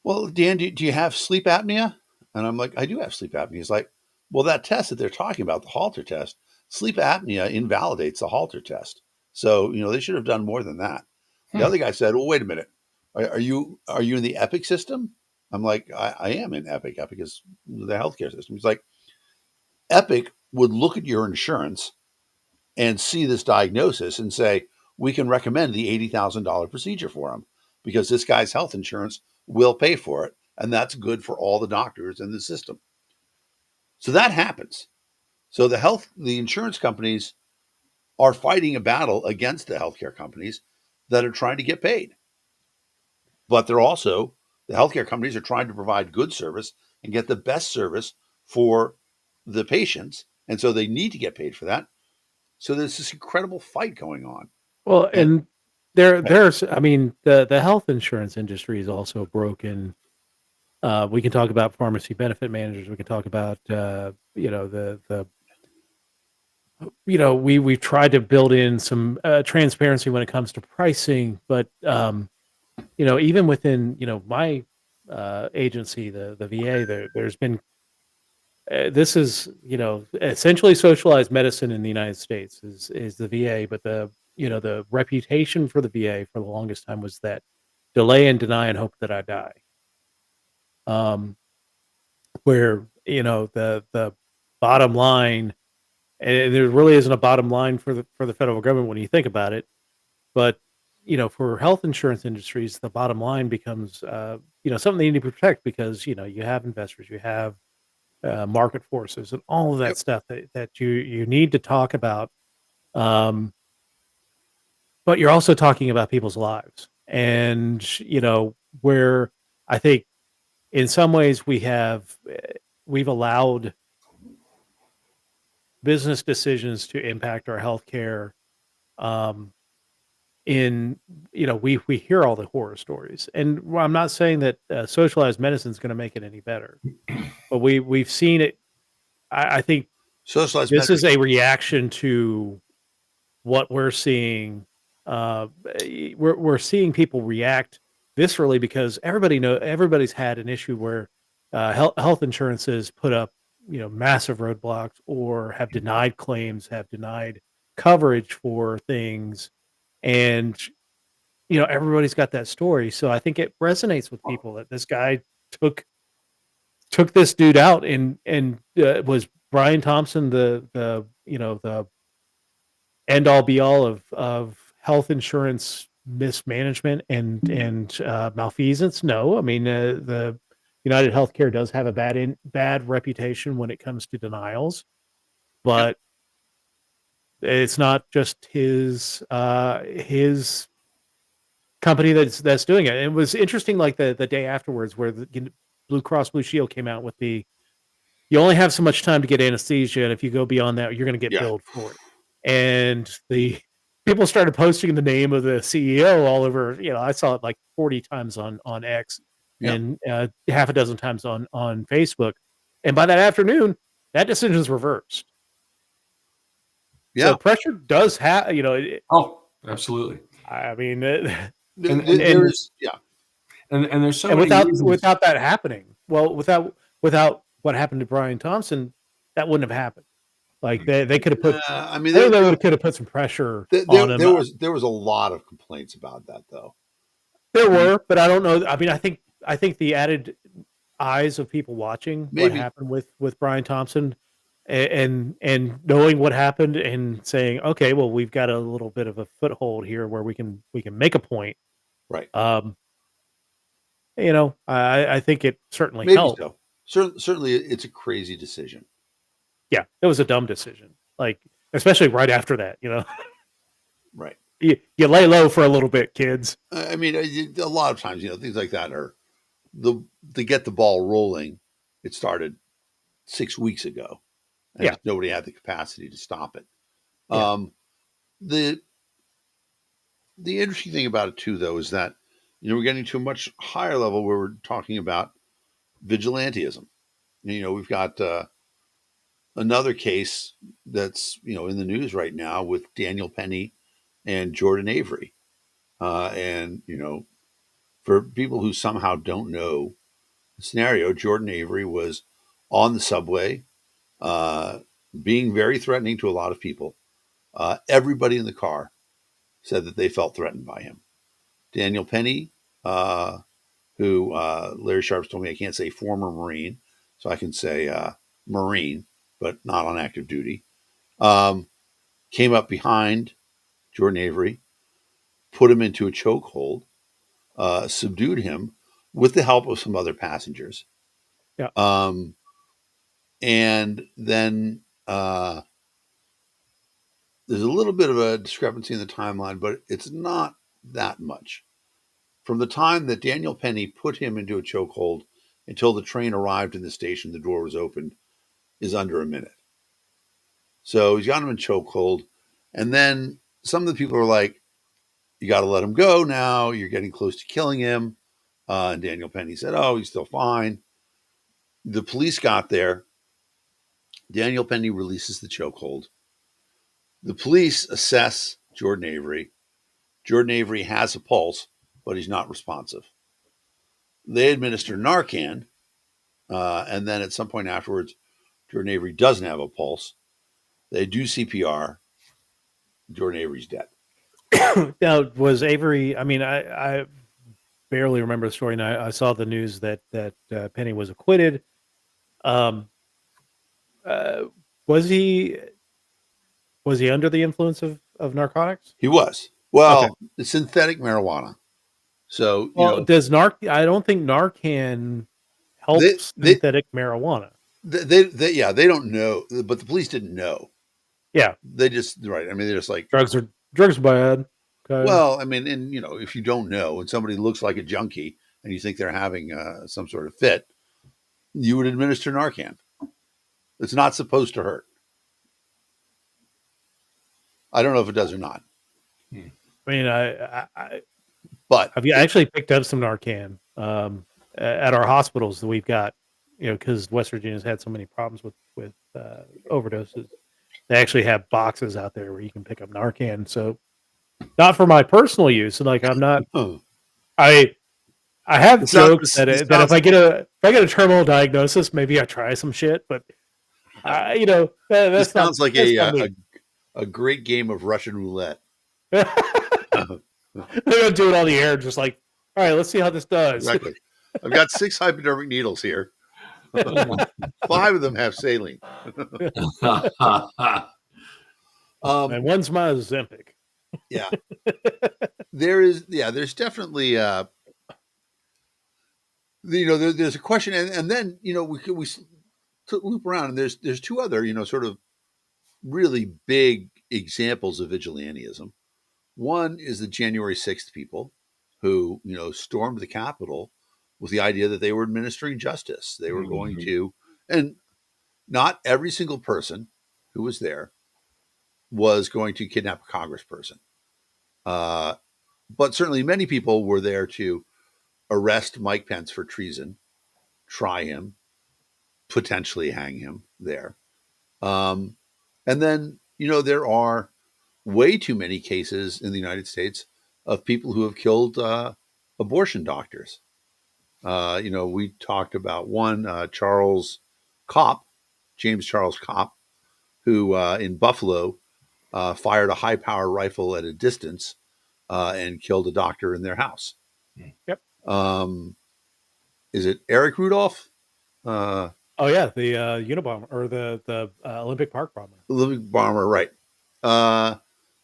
well, Dan, do you have sleep apnea? And I'm like, I do have sleep apnea. He's like, well, that test that they're talking about, the Halter test, sleep apnea invalidates the Halter test. So, they should have done more than that. The other guy said, well, wait a minute. Are you in the Epic system? I'm like, I am in Epic. Epic is the healthcare system. He's like, Epic would look at your insurance and see this diagnosis and say, we can recommend the $80,000 procedure for him because this guy's health insurance will pay for it and that's good for all the doctors in the system. So that happens. So the insurance companies are fighting a battle against the healthcare companies that are trying to get paid. But the healthcare companies are trying to provide good service and get the best service for the patients. And so they need to get paid for that. So there's this incredible fight going on. Well, And and there's I mean, the health insurance industry is also broken. We can talk about pharmacy benefit managers. We can talk about we've tried to build in some transparency when it comes to pricing, but even within my agency, the VA, there's been this is essentially socialized medicine in the United States is the VA, but the reputation for the VA for the longest time was that delay and deny and hope that I die. Um, where the bottom line, and there really isn't a bottom line for the federal government when you think about it, but for health insurance industries, the bottom line becomes something they need to protect because you have investors, you have market forces, and all of that yep, stuff that you need to talk about. Um, but you're also talking about people's lives, and where I think in some ways we've allowed business decisions to impact our healthcare. Um, in we hear all the horror stories, and I'm not saying that socialized medicine is going to make it any better, but we've seen it. I think socialized this medicine. is a reaction to what we're seeing. Uh, we're seeing people react viscerally because everybody's had an issue where health insurances put up massive roadblocks or have denied claims, have denied coverage for things, and everybody's got that story. So I think it resonates with people that this guy took this dude out, and was Brian Thompson the end all be all of health insurance mismanagement and malfeasance? No, I mean the United Healthcare does have a bad reputation when it comes to denials, Yep. but it's not just his company that's doing it. It was interesting, like the day afterwards, where the Blue Cross Blue Shield came out with you only have so much time to get anesthesia, and if you go beyond that, you're going to get Yeah. billed for it. And the people started posting the name of the CEO all over. I saw it like 40 times on X Yeah. and half a dozen times on Facebook. And by that afternoon, that decision is reversed. So Yeah. pressure does have, Oh, absolutely. I mean, There is, yeah. And there's so and many reasons. without that happening, well, without what happened to Brian Thompson, that wouldn't have happened. Like they could have put, I I mean, think they could have put some pressure on him. there was a lot of complaints about that, though. There were, but I don't know. I mean, I think the added eyes of people watching what Maybe. happened with Brian Thompson, and knowing what happened and saying, okay, well, we've got a little bit of a foothold here where we can make a point. Right. I think it certainly Maybe helped. so. Certainly, it's a crazy decision. Yeah, it was a dumb decision. Like, especially right after that, Right. you lay low for a little bit, kids. I mean, a lot of times, things like that are to get the ball rolling. It started 6 weeks ago, and Yeah. nobody had the capacity to stop it. Yeah. The interesting thing about it too, though, is that we're getting to a much higher level where we're talking about vigilantism. We've got another case that's in the news right now with Daniel Penny and Jordan Avery, and for people who somehow don't know the scenario, Jordan Avery was on the subway, being very threatening to a lot of people. Everybody in the car said that they felt threatened by him. Daniel Penny, who Larry Sharps told me I can't say former Marine, so I can say Marine, but not on active duty, came up behind Jordan Avery, put him into a chokehold, subdued him, with the help of some other passengers. Yeah. And then there's a little bit of a discrepancy in the timeline, but it's not that much. From the time that Daniel Penny put him into a chokehold until the train arrived in the station, the door was opened, is under a minute. So he's got him in chokehold. And then some of the people are like, you got to let him go now. You're getting close to killing him. And Daniel Penny said, oh, he's still fine. The police got there. Daniel Penny releases the chokehold. The police assess Jordan Avery. Jordan Avery has a pulse, but he's not responsive. They administer Narcan. And then at some point afterwards, Jordan Avery doesn't have a pulse. They do CPR. Jordan Avery's dead. Now, was Avery? I mean, I barely remember the story, and I saw the news that Penny was acquitted. Was he under the influence of narcotics? He was. Well, Okay. it's synthetic marijuana. So, you Well, know, does I don't think Narcan helps They- synthetic marijuana. they don't know, but the police didn't know. Yeah, They just, right. I mean, they're just like, drugs are bad. Okay. well, I mean, and, you know, if you don't know and somebody looks like a junkie and you think they're having some sort of fit, you would administer Narcan. It's not supposed to hurt. I don't know if it does or not, I mean, but I've actually picked up some Narcan at our hospitals that we've got, because West Virginia's had so many problems with overdoses. They actually have boxes out there where you can pick up Narcan. So, not for my personal use. Like, I'm not. I have joked that if I get a terminal diagnosis, maybe I try some shit. But this sounds like a great game of Russian roulette. They're gonna do it on the air, just like, all right, let's see how this does. Exactly. I've got 6 hypodermic needles here. 5 of them have saline. And one's my Ozempic. Yeah. There's definitely there's a question, and then we loop around, and there's 2 other sort of really big examples of vigilantism. One is the January 6th people who stormed the Capitol with the idea that they were administering justice. They were going to, and not every single person who was there was going to kidnap a congressperson. But certainly many people were there to arrest Mike Pence for treason, try him, potentially hang him there. And then, there are way too many cases in the United States of people who have killed abortion doctors. We talked about one, James Charles Kopp, who in Buffalo fired a high-power rifle at a distance and killed a doctor in their house. Yep. Is it Eric Rudolph? Oh yeah, the Unabomber or the Olympic Park bomber. Olympic bomber, right?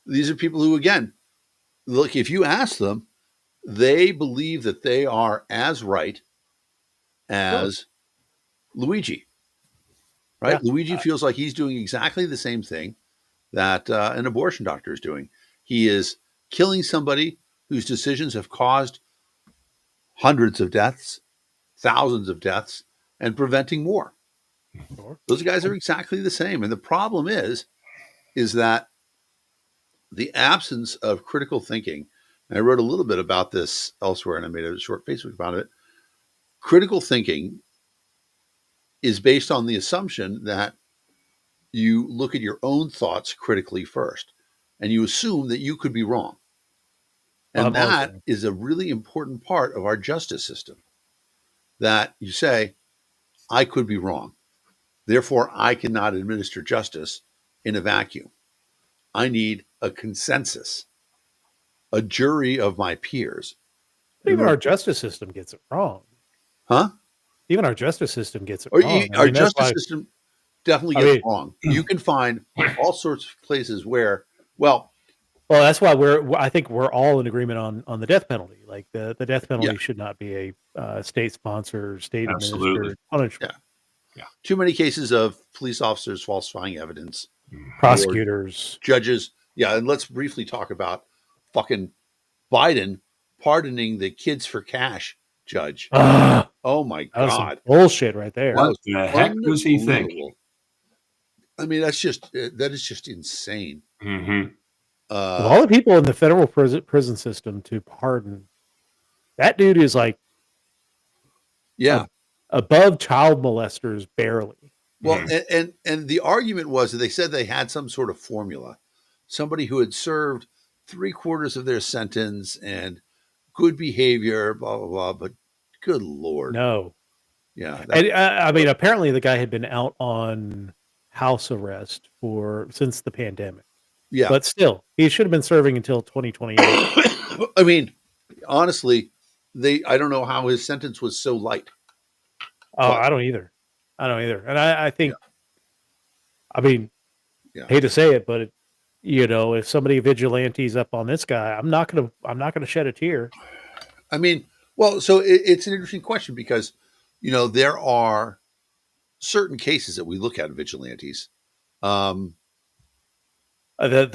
These are people who, again, look, if you ask them, they believe that they are as right as Luigi, right? Yeah. Luigi feels like he's doing exactly the same thing that an abortion doctor is doing. He is killing somebody whose decisions have caused hundreds of deaths, thousands of deaths, and preventing more. Sure. Those guys are exactly the same. And the problem is that the absence of critical thinking, and I wrote a little bit about this elsewhere, and I made a short Facebook about it. Critical thinking is based on the assumption that you look at your own thoughts critically first, and you assume that you could be wrong. And that is a really important part of our justice system, that you say, I could be wrong. Therefore, I cannot administer justice in a vacuum. I need a consensus, a jury of my peers. Even our justice system gets it wrong. Huh? Even our justice system gets it wrong. Our justice system definitely gets it wrong. You can find all sorts of places where, well, Well, that's why I think we're all in agreement on the death penalty. Like the death penalty Yeah. should not be a state sponsored, state Absolutely. administered punishment. Too many cases of police officers falsifying evidence, Prosecutors. judges. Yeah, and let's briefly talk about fucking Biden pardoning the kids for cash judge. Ah, Oh my that was some God. bullshit right there. What the heck was he Unbelievable. thinking? I mean, that is just insane. Mm-hmm. Of all the people in the federal prison system to pardon, that dude is like Yeah. above child molesters barely. Well, and the argument was that they said they had some sort of formula, somebody who had served 3/4 of their sentence and good behavior, blah blah blah. But good Lord, No. yeah, And, I mean, apparently the guy had been out on house arrest since the pandemic. yeah. But still, he should have been serving until 2028. I mean, honestly, I don't know how his sentence was so light. Oh, But- I don't either. And I think, I mean, Yeah. hate to say it, but if somebody vigilantes up on this guy, I'm not gonna shed a tear. I mean, well, so it's an interesting question because, there are certain cases that we look at vigilantes. The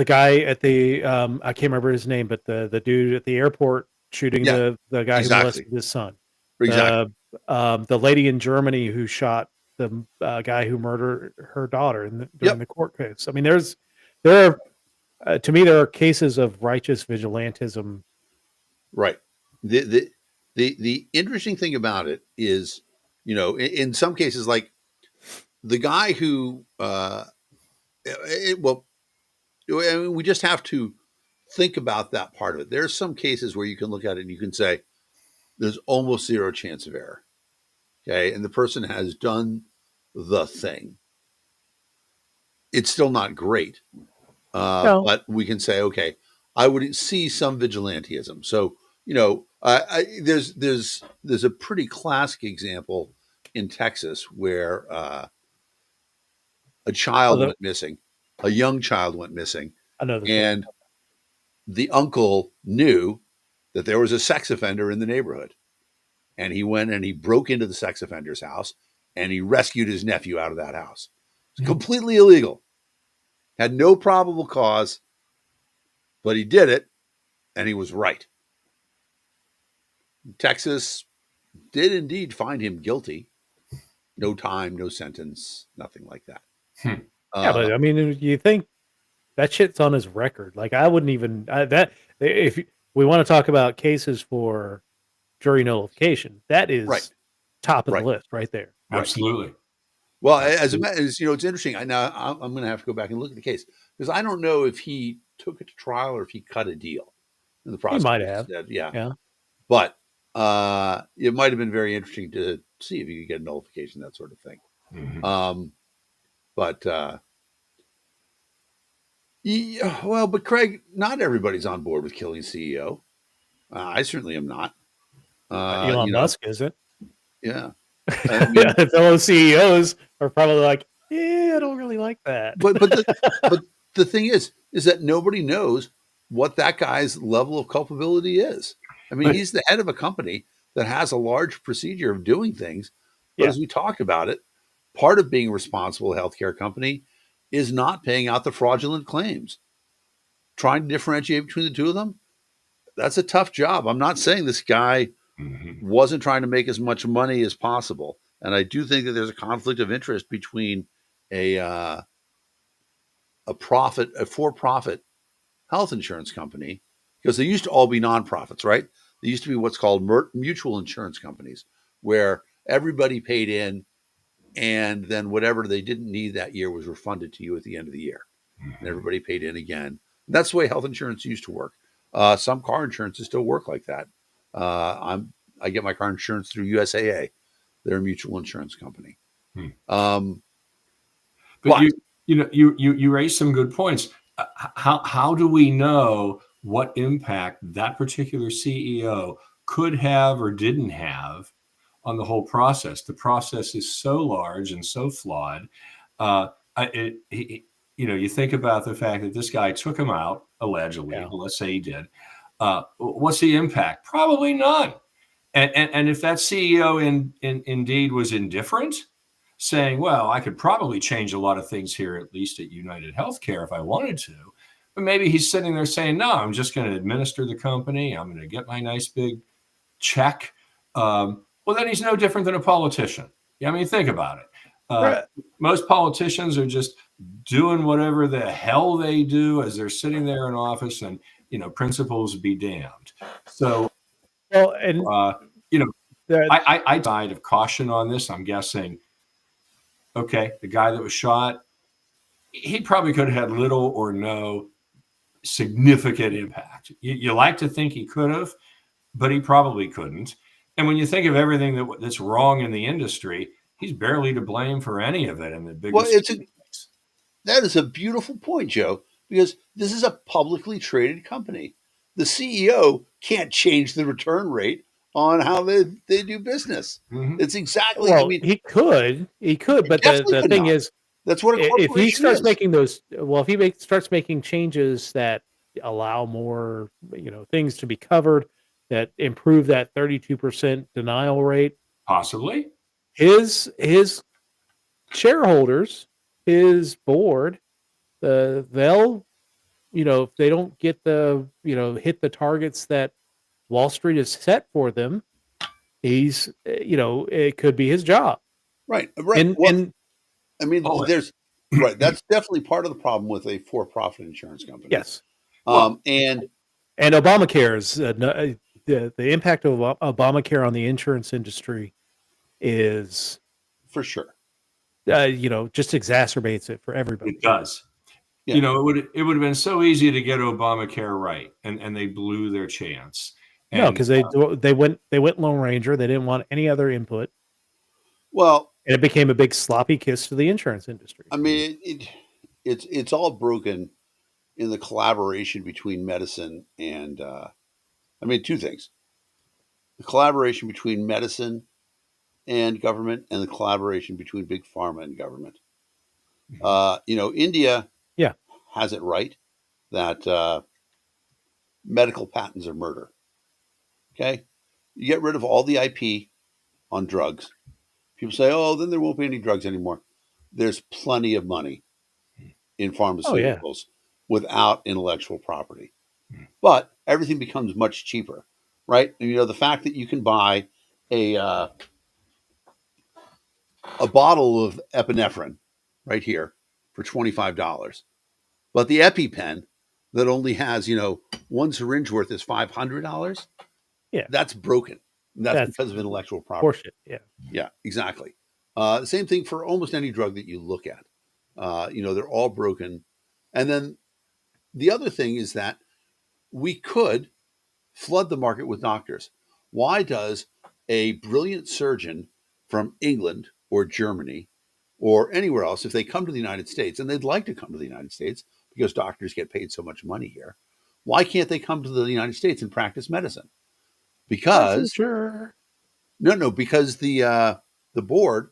guy at the I can't remember his name, but the dude at the airport shooting Yeah, the guy exactly. who molested his son. Exactly. The lady in Germany who shot the guy who murdered her daughter during the court case. I mean, there are to me there are cases of righteous vigilantism. Right. The interesting thing about it is, in some cases, like the guy who, I mean, we just have to think about that part of it. There's some cases where you can look at it and you can say there's almost zero chance of error. Okay. And the person has done the thing. It's still not great. No. But we can say, okay, I would see some vigilantism. So, there's a pretty classic example in Texas where a child went missing, a young child went missing, and the uncle knew that there was a sex offender in the neighborhood, and he went and he broke into the sex offender's house and he rescued his nephew out of that house. It's completely illegal, had no probable cause, but he did it, and he was right. Texas did indeed find him guilty. No time, no sentence, nothing like that. Yeah, but I mean, you think that shit's on his record? Like, I wouldn't even if we want to talk about cases for jury nullification, that is top of the list right there. Absolutely. Well, as it's interesting. I'm going to have to go back and look at the case because I don't know if he took it to trial or if he cut a deal in the process. He might have. Yeah. But it might have been very interesting to see if you could get a nullification, that sort of thing. Mm-hmm. But Craig, not everybody's on board with killing CEO. I certainly am not. Elon Musk isn't. Yeah. Fellow CEOs are probably like, yeah, I don't really like that. But the thing is that nobody knows what that guy's level of culpability is. I mean, he's the head of a company that has a large procedure of doing things. But as we talked about it, part of being a responsible healthcare company is not paying out the fraudulent claims. Trying to differentiate between the two of them, that's a tough job. I'm not saying this guy wasn't trying to make as much money as possible. And I do think that there's a conflict of interest between a for-profit health insurance company, because they used to all be nonprofits, right? They used to be what's called mutual insurance companies, where everybody paid in, and then whatever they didn't need that year was refunded to you at the end of the year. And everybody paid in again. And that's the way health insurance used to work. Some car insurances still work like that. I get my car insurance through USAA. They're a mutual insurance company. But you raised some good points. How do we know what impact that particular CEO could have or didn't have on the whole process? The process is so large and so flawed. you think about the fact that this guy took him out, allegedly. Yeah. Well, let's say he did. What's the impact? Probably none. And if that CEO indeed was indifferent, saying, well, I could probably change a lot of things here, at least at United Healthcare, if I wanted to. But maybe he's sitting there saying, no, I'm just going to administer the company. I'm going to get my nice big check. Well, then he's no different than a politician. I mean, think about it. Right. Most politicians are just doing whatever the hell they do as they're sitting there in office, and principles be damned. So, Well, and that, I died of caution on this. I'm guessing. Okay, the guy that was shot, he probably could have had little or no significant impact. You like to think he could have, but he probably couldn't. And when you think of everything that's wrong in the industry, he's barely to blame for any of it. In the biggest, Well, that is a beautiful point, Joe, because this is a publicly traded company. The CEO can't change the return rate on how they do business. Mhm. It's exactly. well, I mean, he could, but definitely the could thing not. is, That's what a if he corporation starts is. making those, well, if he starts making changes that allow more, things to be covered, that improve that 32% denial rate, possibly. his shareholders, his board, they'll, if they don't get the, hit the targets that Wall Street has set for them, it could be his job. Right. And I mean, Oh, there's right. That's definitely part of the problem with a for-profit insurance company. yes, And Obamacare is the impact of Obamacare on the insurance industry is, for sure, just exacerbates it for everybody. it does. Yeah. It would have been so easy to get Obamacare right, and they blew their chance. No, And because they went Lone Ranger. They didn't want any other input, well, and it became a big sloppy kiss to the insurance industry. I mean, it's all broken in the collaboration between medicine and I mean, two things: the collaboration between medicine and government, and the collaboration between big pharma and government. India, Yeah. has it right that medical patents are murder. Okay, you get rid of all the IP on drugs. People say, "Oh, then there won't be any drugs anymore." There's plenty of money in pharmaceuticals without intellectual property, but everything becomes much cheaper, right? And the fact that you can buy a bottle of epinephrine right here for $25, but the EpiPen that only has one syringe worth is $500. Yeah. That's broken. And that's That's because of intellectual property. Horseshit. Yeah. Yeah, exactly. Same thing for almost any drug that you look at. They're all broken. And then the other thing is that we could flood the market with doctors. Why does a brilliant surgeon from England or Germany or anywhere else, if they come to the United States, and they'd like to come to the United States because doctors get paid so much money here, why can't they come to the United States and practice medicine? Because sure. because the board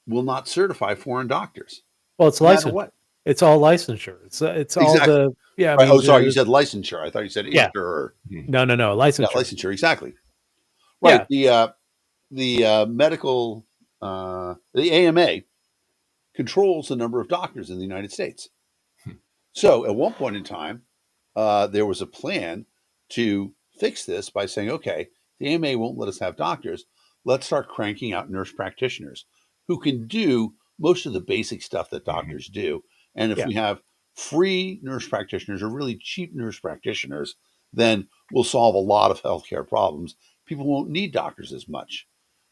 will not certify foreign doctors. Well, it's No matter licensed. what. It's all licensure. It's all Exactly. the yeah. I Right. mean, Oh, sorry, you said licensure. I thought you said Yeah. insurer. no, Yeah, licensure. licensure. Exactly. Yeah. Right. The medical the AMA controls the number of doctors in the United States. So at one point in time, there was a plan to fix this by saying, okay, the AMA won't let us have doctors. Let's start cranking out nurse practitioners who can do most of the basic stuff that doctors do. And if Yeah. we have free nurse practitioners or really cheap nurse practitioners, then we'll solve a lot of healthcare problems. People won't need doctors as much.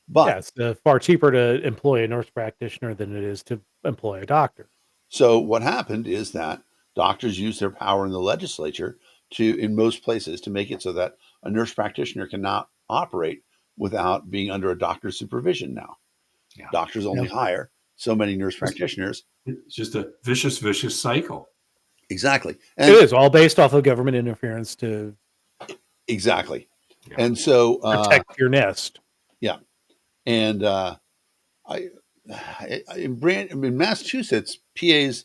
But Yeah, it's far cheaper to employ a nurse practitioner than it is to employ a doctor. so what happened is that doctors use their power in the legislature in most places, to make it so that a nurse practitioner cannot operate without being under a doctor's supervision now. Yeah. Doctors only hire so many nurse practitioners. It's just a vicious cycle. Exactly. It is all based off of government interference to Exactly. Yeah. And so protect your nest. in Massachusetts, PAs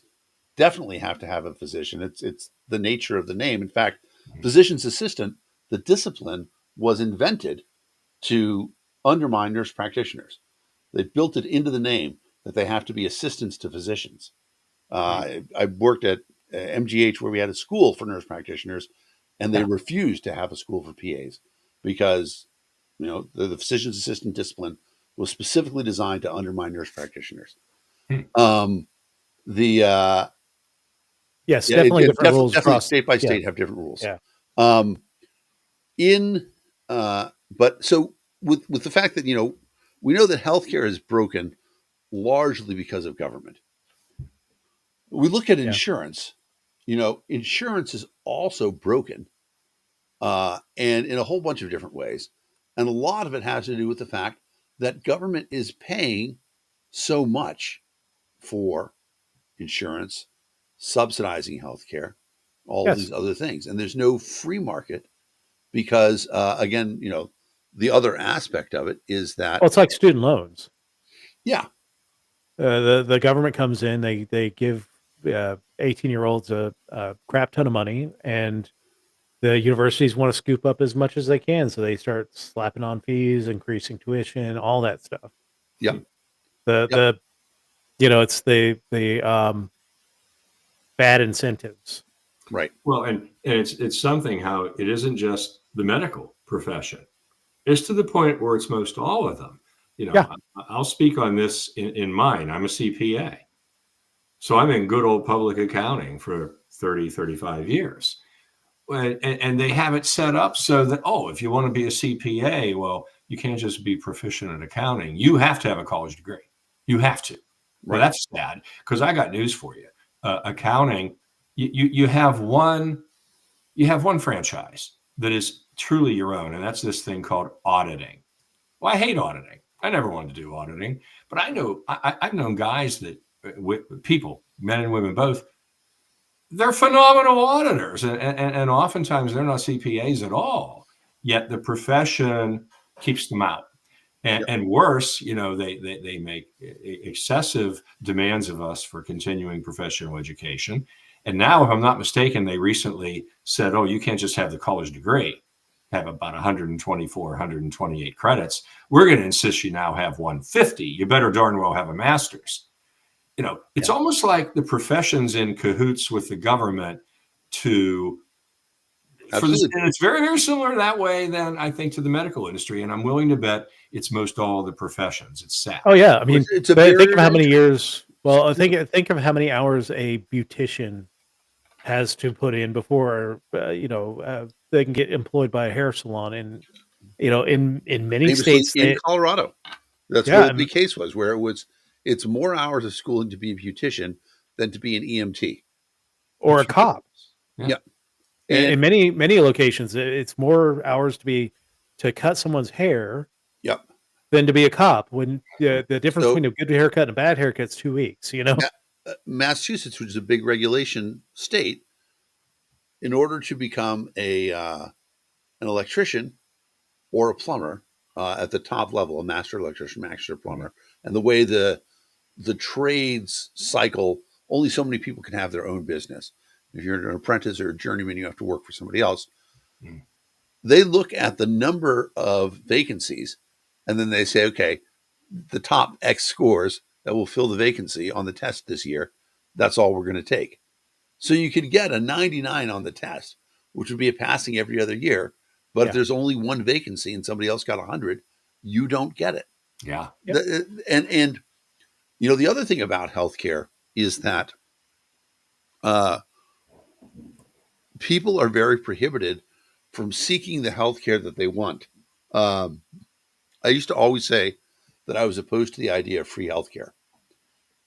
definitely have to have a physician. It's the nature of the name. In fact, physician's assistant, the discipline was invented to undermine nurse practitioners. They built it into the name that they have to be assistants to physicians. I worked at MGH where we had a school for nurse practitioners, and they refused to have a school for PAs because the physician's assistant discipline was specifically designed to undermine nurse practitioners. Um, the Yes, Yeah, definitely different rules definitely across. state by Yeah, state have different rules. yeah, Um, in but so with the fact that we know that healthcare is broken largely because of government. We look at yeah. insurance. Insurance is also broken, and in a whole bunch of different ways, and a lot of it has to do with the fact that government is paying so much for insurance, subsidizing healthcare, all of Yes. these other things, and there's no free market because again, the other aspect of it is that Well, it's like student loans. yeah, The government comes in, they give 18-year-olds a crap ton of money, and the universities want to scoop up as much as they can, so they start slapping on fees, increasing tuition, all that stuff. yep, The yep, the it's the bad incentives. right, Well, and it's something how it isn't just the medical profession. It's to the point where it's most all of them. Yeah. I'll speak on this in mine. I'm a CPA. So I'm in good old public accounting for 30, 35 years. And they have it set up so that, if you want to be a CPA, well, you can't just be proficient in accounting. You have to have a college degree. You have to. Well, right, that's sad because I got news for you. Accounting, you have one franchise that is truly your own, and that's this thing called auditing. Well, I hate auditing. I never wanted to do auditing, but I've known guys that people, men and women both, they're phenomenal auditors, and oftentimes they're not CPAs at all. Yet the profession keeps them out, yep, and worse, they make excessive demands of us for continuing professional education. And now, if I'm not mistaken, they recently said, "Oh, you can't just have the college degree, have about 124, 128 credits. We're going to insist you now have 150. You better darn well have a master's." It's almost like the profession's in cahoots with the government absolutely. and it's very, very similar that way than I think to the medical industry. And I'm willing to bet it's most all of the professions. It's sad. Oh yeah, I Well, mean, it's a think of how very many years. Well, think of how many hours a beautician has to put in before they can get employed by a hair salon, and in many famously states in Colorado. That's yeah, where the case was, where it's more hours of schooling to be a beautician than to be an EMT. or It's a cop. Yeah. Yeah, In and many locations, it's more hours to cut someone's hair yep. than to be a cop. When the difference So between a good haircut and a bad haircut is 2 weeks. yeah, Massachusetts, which is a big regulation state, in order to become an electrician or a plumber at the top level, a master electrician, master plumber, and the way the trades cycle, only so many people can have their own business. If you're an apprentice or a journeyman, you have to work for somebody else. Mm. They look at the number of vacancies, and then they say, okay, the top X scores that will fill the vacancy on the test this year, that's all we're going to take. So you could get a 99 on the test, which would be a passing every other year. But if there's only one vacancy and somebody else got 100, you don't get it. Yeah. Yep. And the other thing about healthcare is that people are very prohibited from seeking the healthcare that they want. I used to always say that I was opposed to the idea of free healthcare.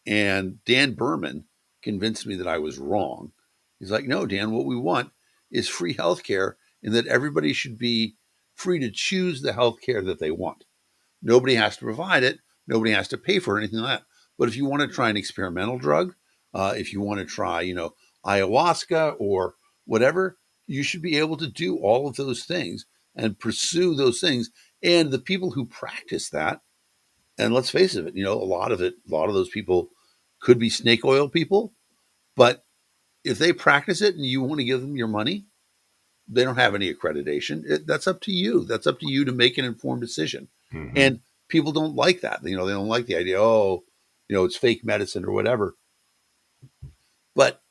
And Dan Berman convinced me that I was wrong. He's like, no, Dan, what we want is free healthcare, and that everybody should be free to choose the healthcare that they want. Nobody has to provide it. Nobody has to pay for anything like that. But if you want to try an experimental drug, if you want to try, ayahuasca or whatever, you should be able to do all of those things and pursue those things. And the people who practice that, and let's face it, a lot of those people could be snake oil people, But if they practice it and you want to give them your money, they don't have any accreditation. That's up to you. That's up to you to make an informed decision. Mhm. And people don't like that. They don't like the idea, it's fake medicine or whatever. But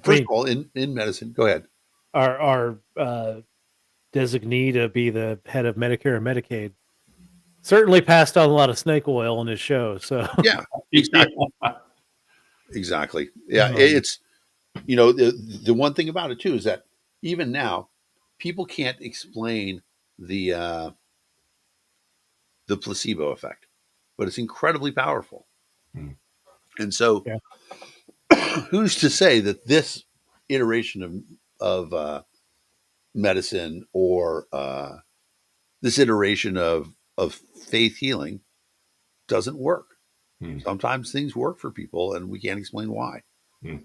I first mean, of all, in medicine, go ahead. our designee to be the head of Medicare and Medicaid certainly passed on a lot of snake oil in his show. So Yeah, exactly. Exactly. Yeah. Um, It's, the one thing about it too is that even now people can't explain the placebo effect, but it's incredibly powerful. Hmm. And so yeah, who's to say that this iteration of medicine or this iteration of faith healing doesn't work? Hmm. Sometimes things work for people, and we can't explain why. Hmm. Yeah.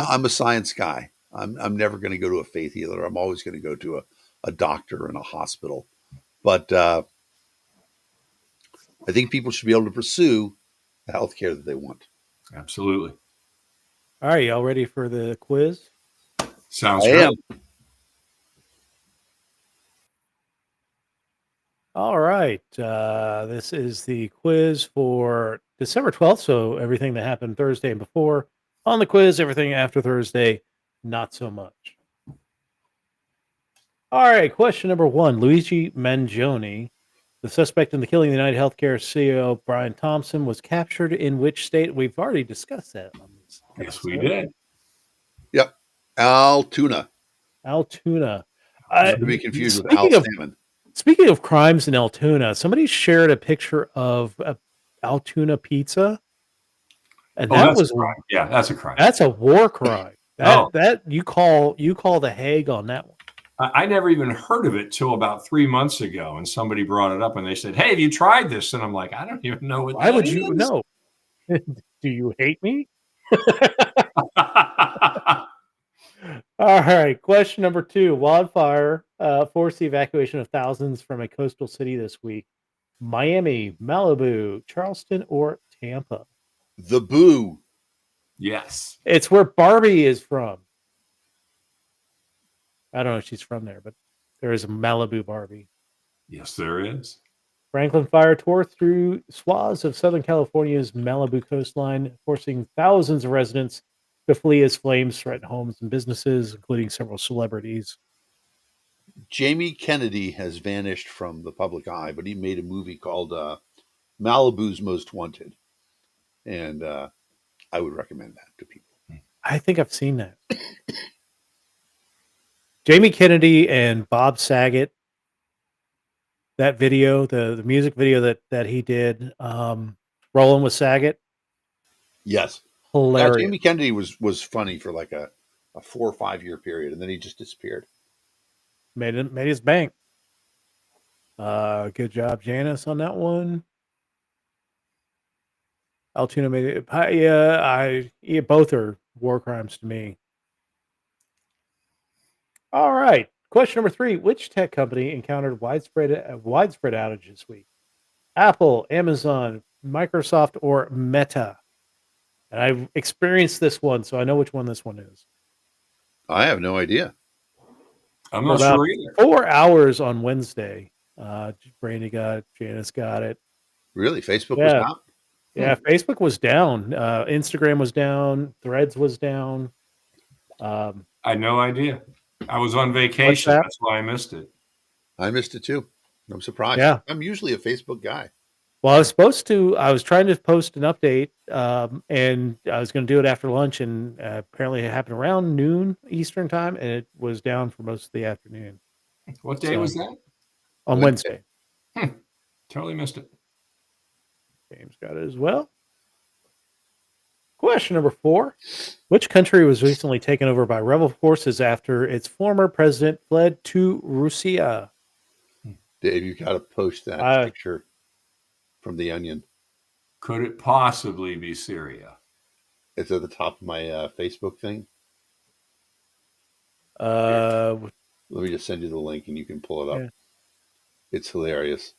I'm a science guy. I'm never going to go to a faith healer. I'm always going to go to a doctor and a hospital. But I think people should be able to pursue the healthcare that they want. Absolutely. all right, y'all ready for the quiz? Sounds I great. am. All right, this is the quiz for December 12th. So everything that happened Thursday and before on the quiz, everything after Thursday, not so much. All right, question number one: Luigi Mangione, the suspect in the killing of the United Healthcare CEO Brian Thompson, was captured in which state? We've already discussed that on this Yes, we episode. did. Yep. Altoona. Altoona. Not to be confused with Al Speaking of Salmon. speaking of crimes in Altoona, somebody shared a picture of a Altoona pizza, and Oh, that that's a was crime. Yeah, that's a crime. that's a war crime. Oh. That you call the Hague on that one. I never even heard of it till about 3 months ago, and somebody brought it up, and they said, "Hey, have you tried this?" And I'm like, "I don't even know what Why that would you is." know? Do you hate me? All right. Question number two: Wildfire forced the evacuation of thousands from a coastal city this week. Miami, Malibu, Charleston, or Tampa? The Boo. Yes. It's where Barbie is from. I don't know if she's from there, but there is a Malibu Barbie. Yes, there is. Franklin Fire tore through swaths of Southern California's Malibu coastline, forcing thousands of residents to flee as flames threaten homes and businesses, including several celebrities. Jamie Kennedy has vanished from the public eye, but he made a movie called Malibu's Most Wanted. And I would recommend that to people. I think I've seen that. Jamie Kennedy and Bob Saget, that video, the music video that he did, Rolling with Saget, Yes. Yeah, hilarious. Jamie Kennedy was funny for like a 4 or 5 year period, and then he just disappeared. Made his bank. Good job, Janice, on that one. Altoona made it. Yeah, both are war crimes to me. All right. Question number three: which tech company encountered widespread outage this week? Apple, Amazon, Microsoft, or Meta? And I've experienced this one, so I know which one this one is. I have no idea. I'm For not about sure either. 4 hours on Wednesday, Brandy got it, Janice got it. Really? Facebook was Yeah, out? yeah. Facebook was down. Instagram was down. Threads was down. I had no idea. I was on vacation. WhatsApp. That's why I missed it. I missed it too. I'm surprised. Yeah. I'm usually a Facebook guy. Well, I was trying to post an update, and I was going to do it after lunch, and apparently it happened around noon Eastern time, and it was down for most of the afternoon What day So- was that? on Wednesday. Wednesday. Totally missed it. James got it as well. Question number four: which country was recently taken over by rebel forces after its former president fled to Russia? Dave, you got to post that Uh, picture from the Onion. Could it possibly be Syria? It's at the top of my Facebook thing. Uh, Let me just send you the link, and you can pull it up. Yeah. It's hilarious.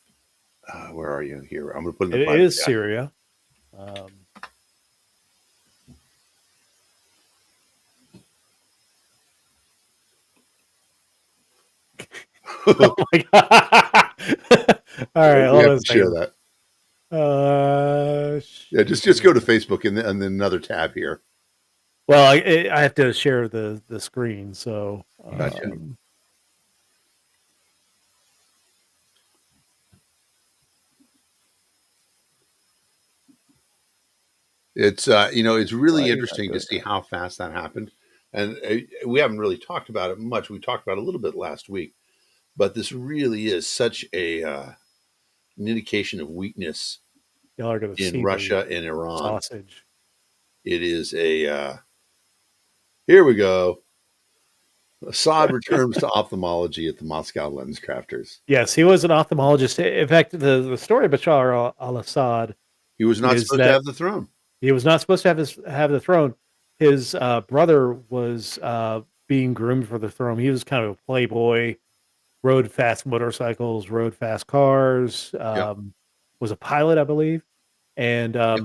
Where are you? Here, I'm going to put it in the it private is chat. Syria. Oh my God. All right, We hold have on a to share second. that. Uh, Yeah, just go to Facebook and then another tab here. well, I have to share the screen, so Gotcha. It's it's why really are you not interesting to doing see that? how fast that happened, and we haven't really talked about it much. We talked about it a little bit last week, but this really is such an indication of weakness Y'all are going to in see the Russia and Iran. sausage. It is here we go. Assad returns to ophthalmology at the Moscow Lens Crafters. Yes, he was an ophthalmologist. In fact, the story of Bashar al-Assad He was not is supposed to that have the throne. he was not supposed to have the throne. His brother was being groomed for the throne. He was kind of a playboy, rode fast motorcycles, rode fast cars, Yep. was a pilot, I believe, and Yep.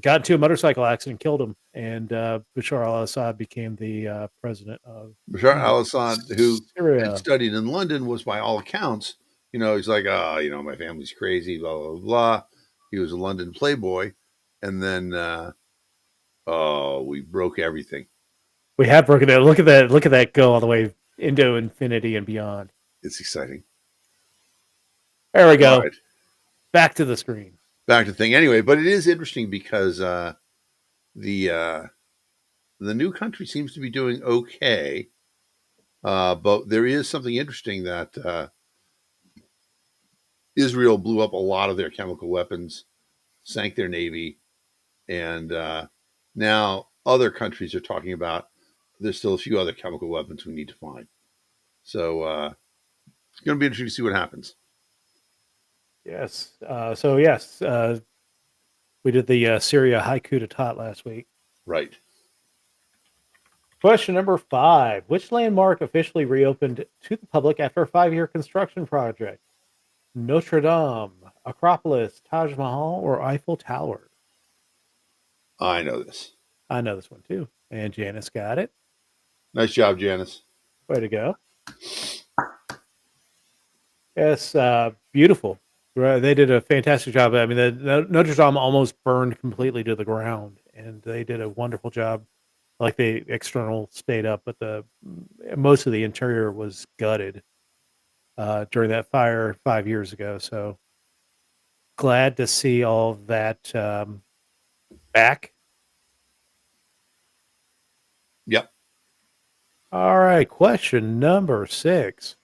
got into a motorcycle accident, killed him, and Bashar al-Assad became the president of Bashar al-Assad, who had Syria. studied in London, was by all accounts, he's like, my family's crazy, blah, blah, blah. He was a London playboy. And then, we broke everything. We have broken it. Look at that! Look at that go all the way into infinity and beyond. It's exciting. There we All go. right. Back to the screen. Back to the thing. Anyway, but it is interesting because the new country seems to be doing okay. But there is something interesting that Israel blew up a lot of their chemical weapons, sank their navy, and now other countries are talking about there's still a few other chemical weapons we need to find. So it's going to be interesting to see what happens. Yes. So yes, we did the Syria haiku to tot last week. Right. Question number 5: which landmark officially reopened to the public after a 5-year construction project? Notre Dame, Acropolis, Taj Mahal, or Eiffel Tower? I know this. I know this one too. And Janice got it. Nice job, Janice. Way to go. Yes, beautiful. They did a fantastic job. I mean, the Notre Dame almost burned completely to the ground, and they did a wonderful job. Like the external stayed up, but the most of the interior was gutted during that fire 5 years ago. So glad to see all of that back. Yep. All right, question number 6.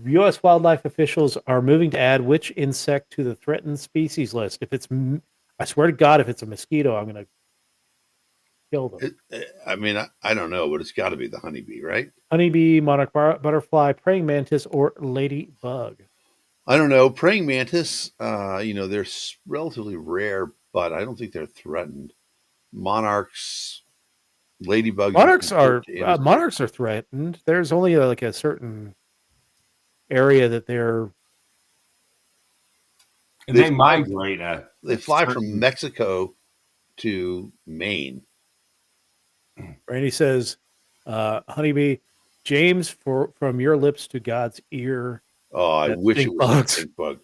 U.S. wildlife officials are moving to add which insect to the threatened species list? If it's, I swear to God, if it's a mosquito, I'm going to kill them. I don't know, but it's got to be the honeybee, right? Honeybee, monarch butterfly, praying mantis, or ladybug? I don't know. Praying mantis, they're relatively rare, but I don't think they're threatened. Monarchs, ladybugs, you can put to any state. Monarchs are threatened. There's only like a certain area that they're. And They they fly- migrate. They fly from Mexico to Maine. Randy says, "Honeybee, James, from your lips to God's ear." Oh, I That wish it stink was a bugs. stink bug.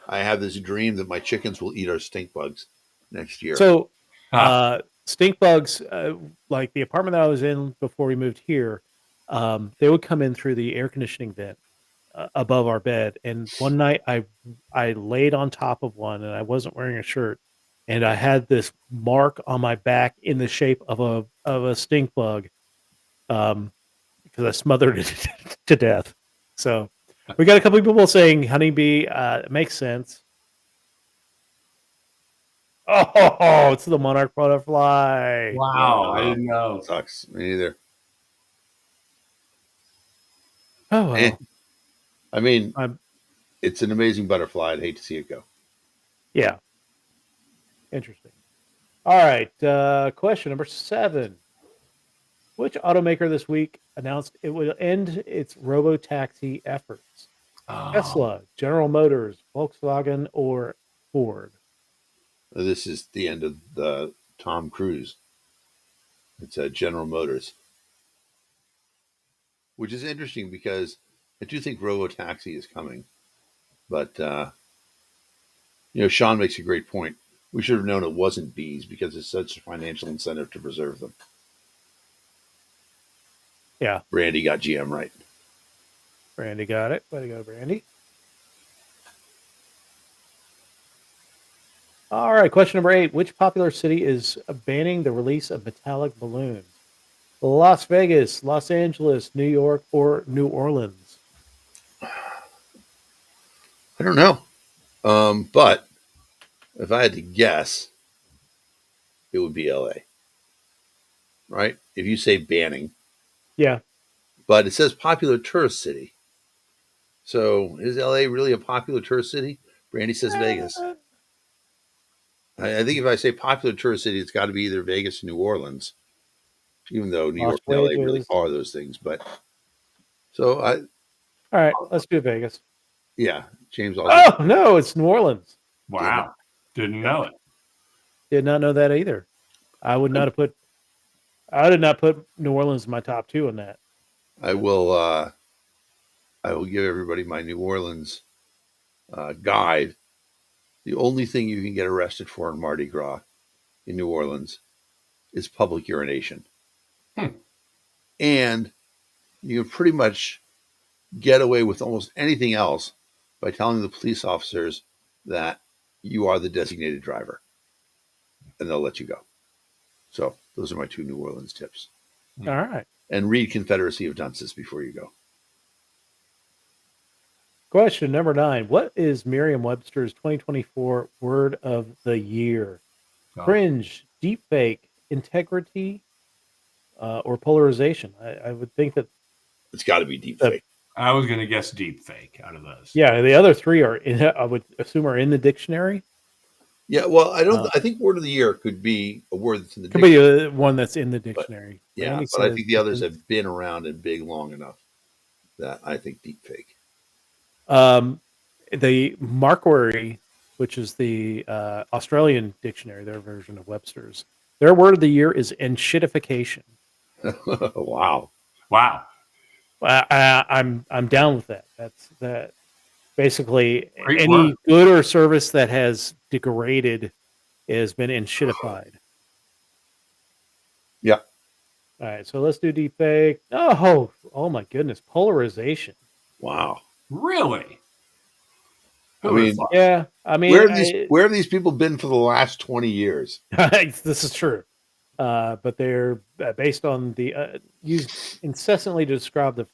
I have this dream that my chickens will eat our stink bugs next year. So, Ah. stink bugs, like the apartment that I was in before we moved here, they would come in through the air conditioning vent above our bed. And one night, I laid on top of one, and I wasn't wearing a shirt, and I had this mark on my back in the shape of a stink bug, because I smothered it to death. So, we got a couple people saying honeybee. It makes sense. Oh, it's the monarch butterfly. Wow, I didn't know. Sucks. Me neither. Oh Eh. well. I mean, I'm it's an amazing butterfly. I'd hate to see it go. yeah. Interesting. All right. Question number 7. Which automaker this week announced it would end its robo-taxi efforts? Oh, Tesla, General Motors, Volkswagen, or Ford? This is the end of the Tom Cruise. It's General Motors, which is interesting because I do think robo-taxi is coming, but Sean makes a great point. We should have known it wasn't bees because it's such a financial incentive to preserve them. Yeah, Brandy got GM right. Brandy got it. Way to go, Brandy. All right, question number 8. Which popular city is banning the release of metallic balloons? Las Vegas, Los Angeles, New York, or New Orleans? I don't know. But if I had to guess, it would be LA. Right? If you say banning. Yeah. But it says popular tourist city. So is LA really a popular tourist city? Brandy says Vegas. I think if I say popular tourist city, it's got to be either Vegas or New Orleans, even though New York and LA really are those things. But so all right, let's do Vegas. Yeah, James. Oh no, it's New Orleans. Wow, didn't know it. Did not know that either. I would not have put. I did not put New Orleans in my top 2 on that. I will. I will give everybody my New Orleans guide. The only thing you can get arrested for in Mardi Gras in New Orleans is public urination. And you can pretty much get away with almost anything else by telling the police officers that you are the designated driver, and they'll let you go. So those are my 2 New Orleans tips. All right. And read Confederacy of Dunces before you go. Question number 9. What is Merriam-Webster's 2024 word of the year? Cringe, deepfake, integrity, or polarization? I would think that it's got to be deepfake. I was going to guess deepfake out of those. Yeah, the other 3 are I would assume are in the dictionary. Yeah, well, I don't. I think word of the year could be a word that's in the dictionary. Could be one that's in the dictionary. But I think the others have been around and big long enough that I think deepfake. The Marquarrie, which is the Australian dictionary, their version of Webster's, their word of the year is enshittification. Wow. I'm down with that. That's that. Basically, Great any word. good or service that has degraded has been enshittified. Yeah. All right, so let's do deepfake. Oh my goodness, polarization. Wow. Really? I mean, yeah. I mean, where have these people been for the last 20 years? This is true. But they're based on the used incessantly to describe the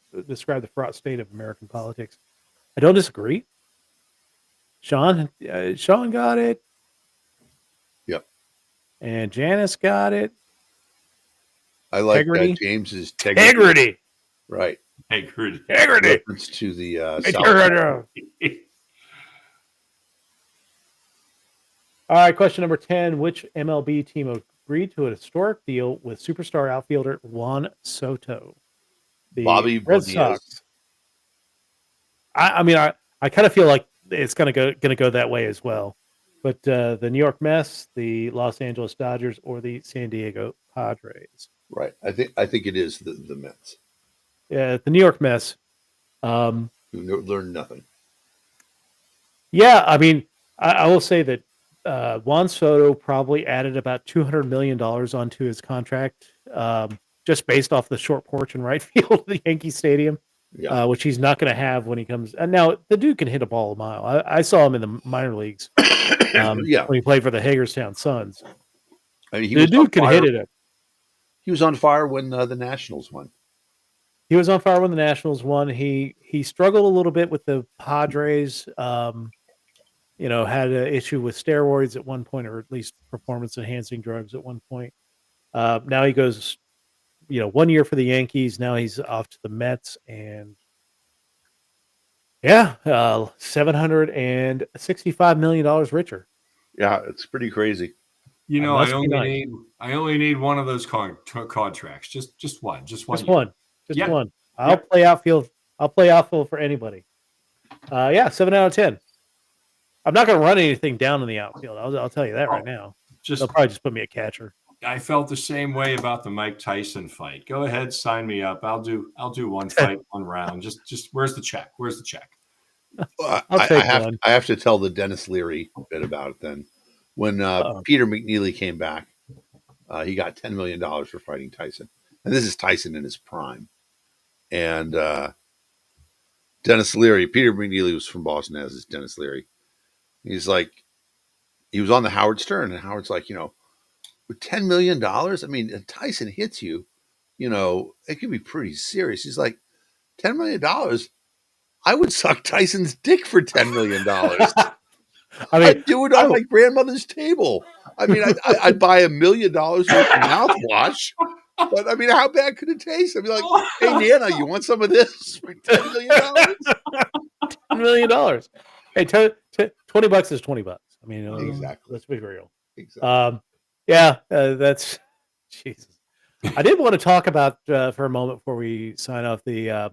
fraught state of American politics. I don't disagree. Sean got it. Yep. And Janice got it. I like James's integrity. Right. Integrity. Reference to the All right, question number 10. Which MLB team agreed to a historic deal with superstar outfielder Juan Soto? The Bobby Red Sox. I kind of feel like it's gonna go that way as well. But the New York Mets, the Los Angeles Dodgers, or the San Diego Padres. Right. I think it is the Mets. Yeah, the New York Mets. Who learned nothing. Yeah, I mean, I will say that Juan Soto probably added about $200 million onto his contract, just based off the short porch in right field of the Yankee Stadium, which he's not going to have when he comes. And now the dude can hit a ball a mile. I saw him in the minor leagues when he played for the Hagerstown Suns. I mean, the dude can hit it. He was on fire when the Nationals won. He was on fire when the Nationals won. He struggled a little bit with the Padres. Had an issue with steroids at one point, or at least performance-enhancing drugs at one point. Now he goes, 1 year for the Yankees. Now he's off to the Mets, and $765 million richer. Yeah, it's pretty crazy. I only need one of those contracts. Just one. Just one. One. I'll play outfield. I'll play outfield for anybody. 7 out of 10. I'm not going to run anything down in the outfield. I'll tell you that right now. They'll probably just put me a catcher. I felt the same way about the Mike Tyson fight. Go ahead, sign me up. I'll do one fight, one round. Just where's the check? Where's the check? I'll take one. I have to tell the Dennis Leary bit about it. Then, when Peter McNeely came back, he got $10 million for fighting Tyson, and this is Tyson in his prime. And Dennis Leary, Peter McNeely was from Boston, as is Dennis Leary. He's like, he was on the Howard Stern, and Howard's like, with $10 million, I mean, if Tyson hits you, it could be pretty serious. He's like, $10 million. I would suck Tyson's dick for $10 million. I mean, I'd do it on my grandmother's table. I mean, I'd buy $1 million worth of mouthwash. But I mean, how bad could it taste? I'd be like, "Hey, Nana, you want some of this for $10 million?" $10 million. Hey, $20 is $20. I mean, Exactly. Let's be real. Exactly. That's Jesus. I did want to talk about for a moment before we sign off the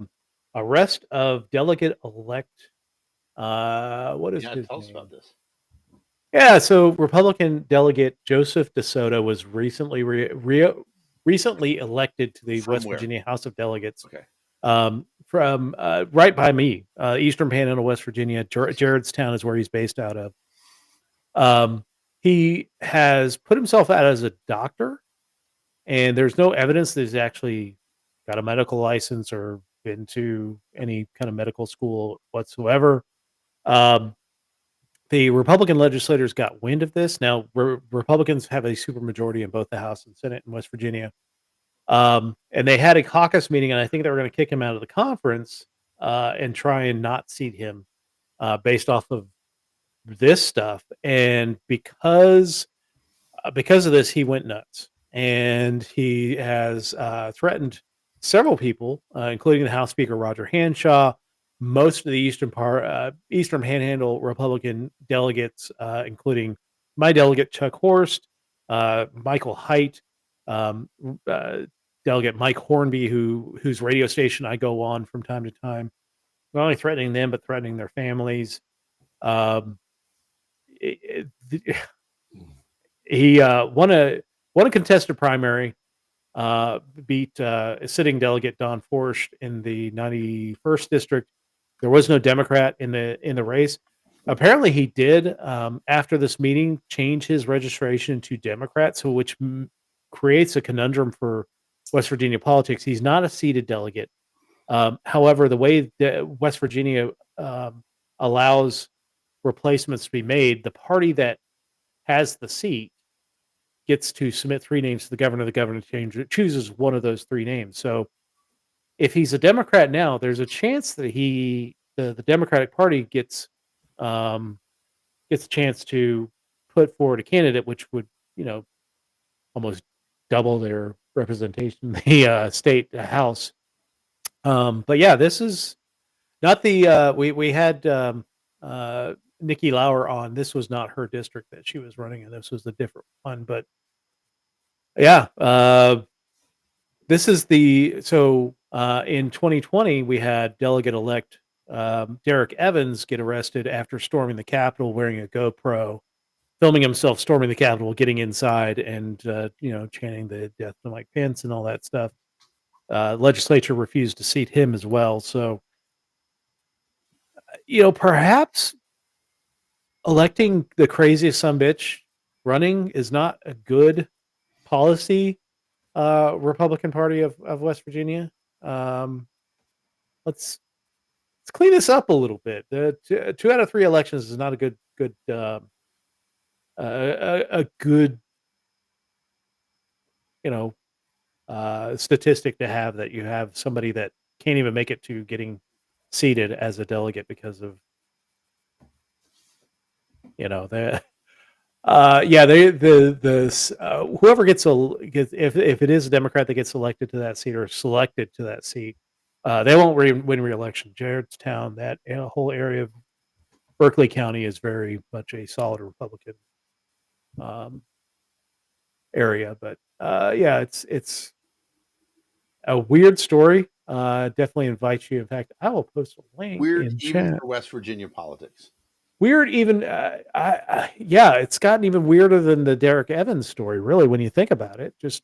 arrest of delegate-elect. What is his tell us name? about this. Yeah, so Republican delegate Joseph DeSoto was recently recently elected to the From West where? Virginia House of Delegates. Okay. From right by me, Eastern Panhandle, West Virginia. Jaredstown is where he's based out of. He has put himself out as a doctor, and there's no evidence that he's actually got a medical license or been to any kind of medical school whatsoever. The Republican legislators got wind of this. Now, Republicans have a supermajority in both the House and Senate in West Virginia. And they had a caucus meeting, and I think they were going to kick him out of the conference and try and not seat him based off of this stuff. And because of this, he went nuts, and he has threatened several people, including the House Speaker Roger Hanshaw, most of the Eastern Panhandle Republican delegates, including my delegate Chuck Horst, Michael Haidt, Delegate Mike Hornby, whose radio station I go on from time to time. Not only threatening them, but threatening their families. He won a contested primary, beat sitting delegate Don Forsch in the 91st district. There was no Democrat in the race. Apparently, he did after this meeting change his registration to Democrat, so which creates a conundrum for West Virginia politics. He's not a seated delegate. However, the way that West Virginia allows replacements to be made, the party that has the seat gets to submit 3 names to the governor. The governor chooses one of those 3 names. So if he's a Democrat now, there's a chance that the Democratic Party gets a chance to put forward a candidate, which would, almost double their representation in the state house. But yeah, this is not the we had Nikki Lauer on. This was not her district that she was running in. This was a different one. But yeah, this is in 2020 we had delegate-elect Derek Evans get arrested after storming the Capitol wearing a GoPro, filming himself storming the Capitol, getting inside, and chanting the death to Mike Pence and all that stuff. Legislature refused to seat him as well. So, perhaps electing the craziest sumbitch running is not a good policy. Republican Party of West Virginia. Let's clean this up a little bit. The 2 out of 3 elections is not a good a good statistic to have, that you have somebody that can't even make it to getting seated as a delegate because of the whoever gets if it is a Democrat that gets elected to that seat or selected to that seat, they won't win re-election. Jaredstown, that whole area of Berkeley County, is very much a solid Republican area. But it's a weird story. Definitely invite you. In fact, I will post a link Weird in even chat. for West Virginia politics. Weird, even yeah, it's gotten even weirder than the Derek Evans story, really, when you think about it. Just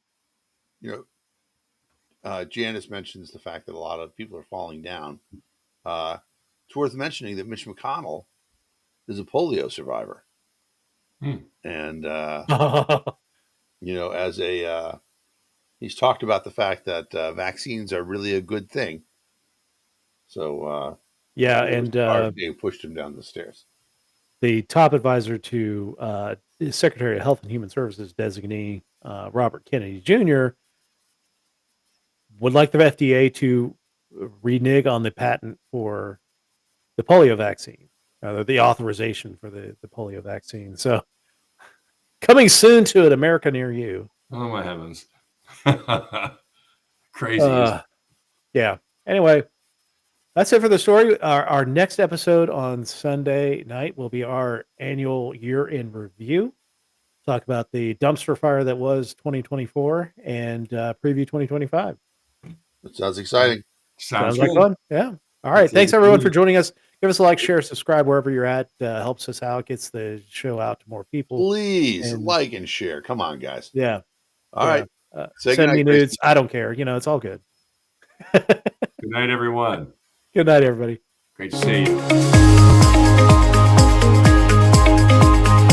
Janice mentions the fact that a lot of people are falling down. It's worth mentioning that Mitch McConnell is a polio survivor, and as he's talked about the fact that vaccines are really a good thing. So yeah, and they pushed him down the stairs. The top advisor to the Secretary of Health and Human Services designee, Robert Kennedy Jr., would like the FDA to renege on the patent for the polio vaccine, the authorization for the polio vaccine. So coming soon to an America near you. Oh my heavens. Crazy. Yeah. Anyway, that's it for the story. Our next episode on Sunday night will be our annual year-end review. Talk about the dumpster fire that was 2024 and preview 2025. That sounds exciting. Sounds like fun. Yeah. All right. Thanks everyone for joining us. Give us a like, share, subscribe wherever you're at. Helps us out, gets the show out to more people. Please like and share. Come on, guys. Yeah. All right. Send me nudes. I don't care. It's all good. Good night, everyone. Good night, everybody. Great to see you.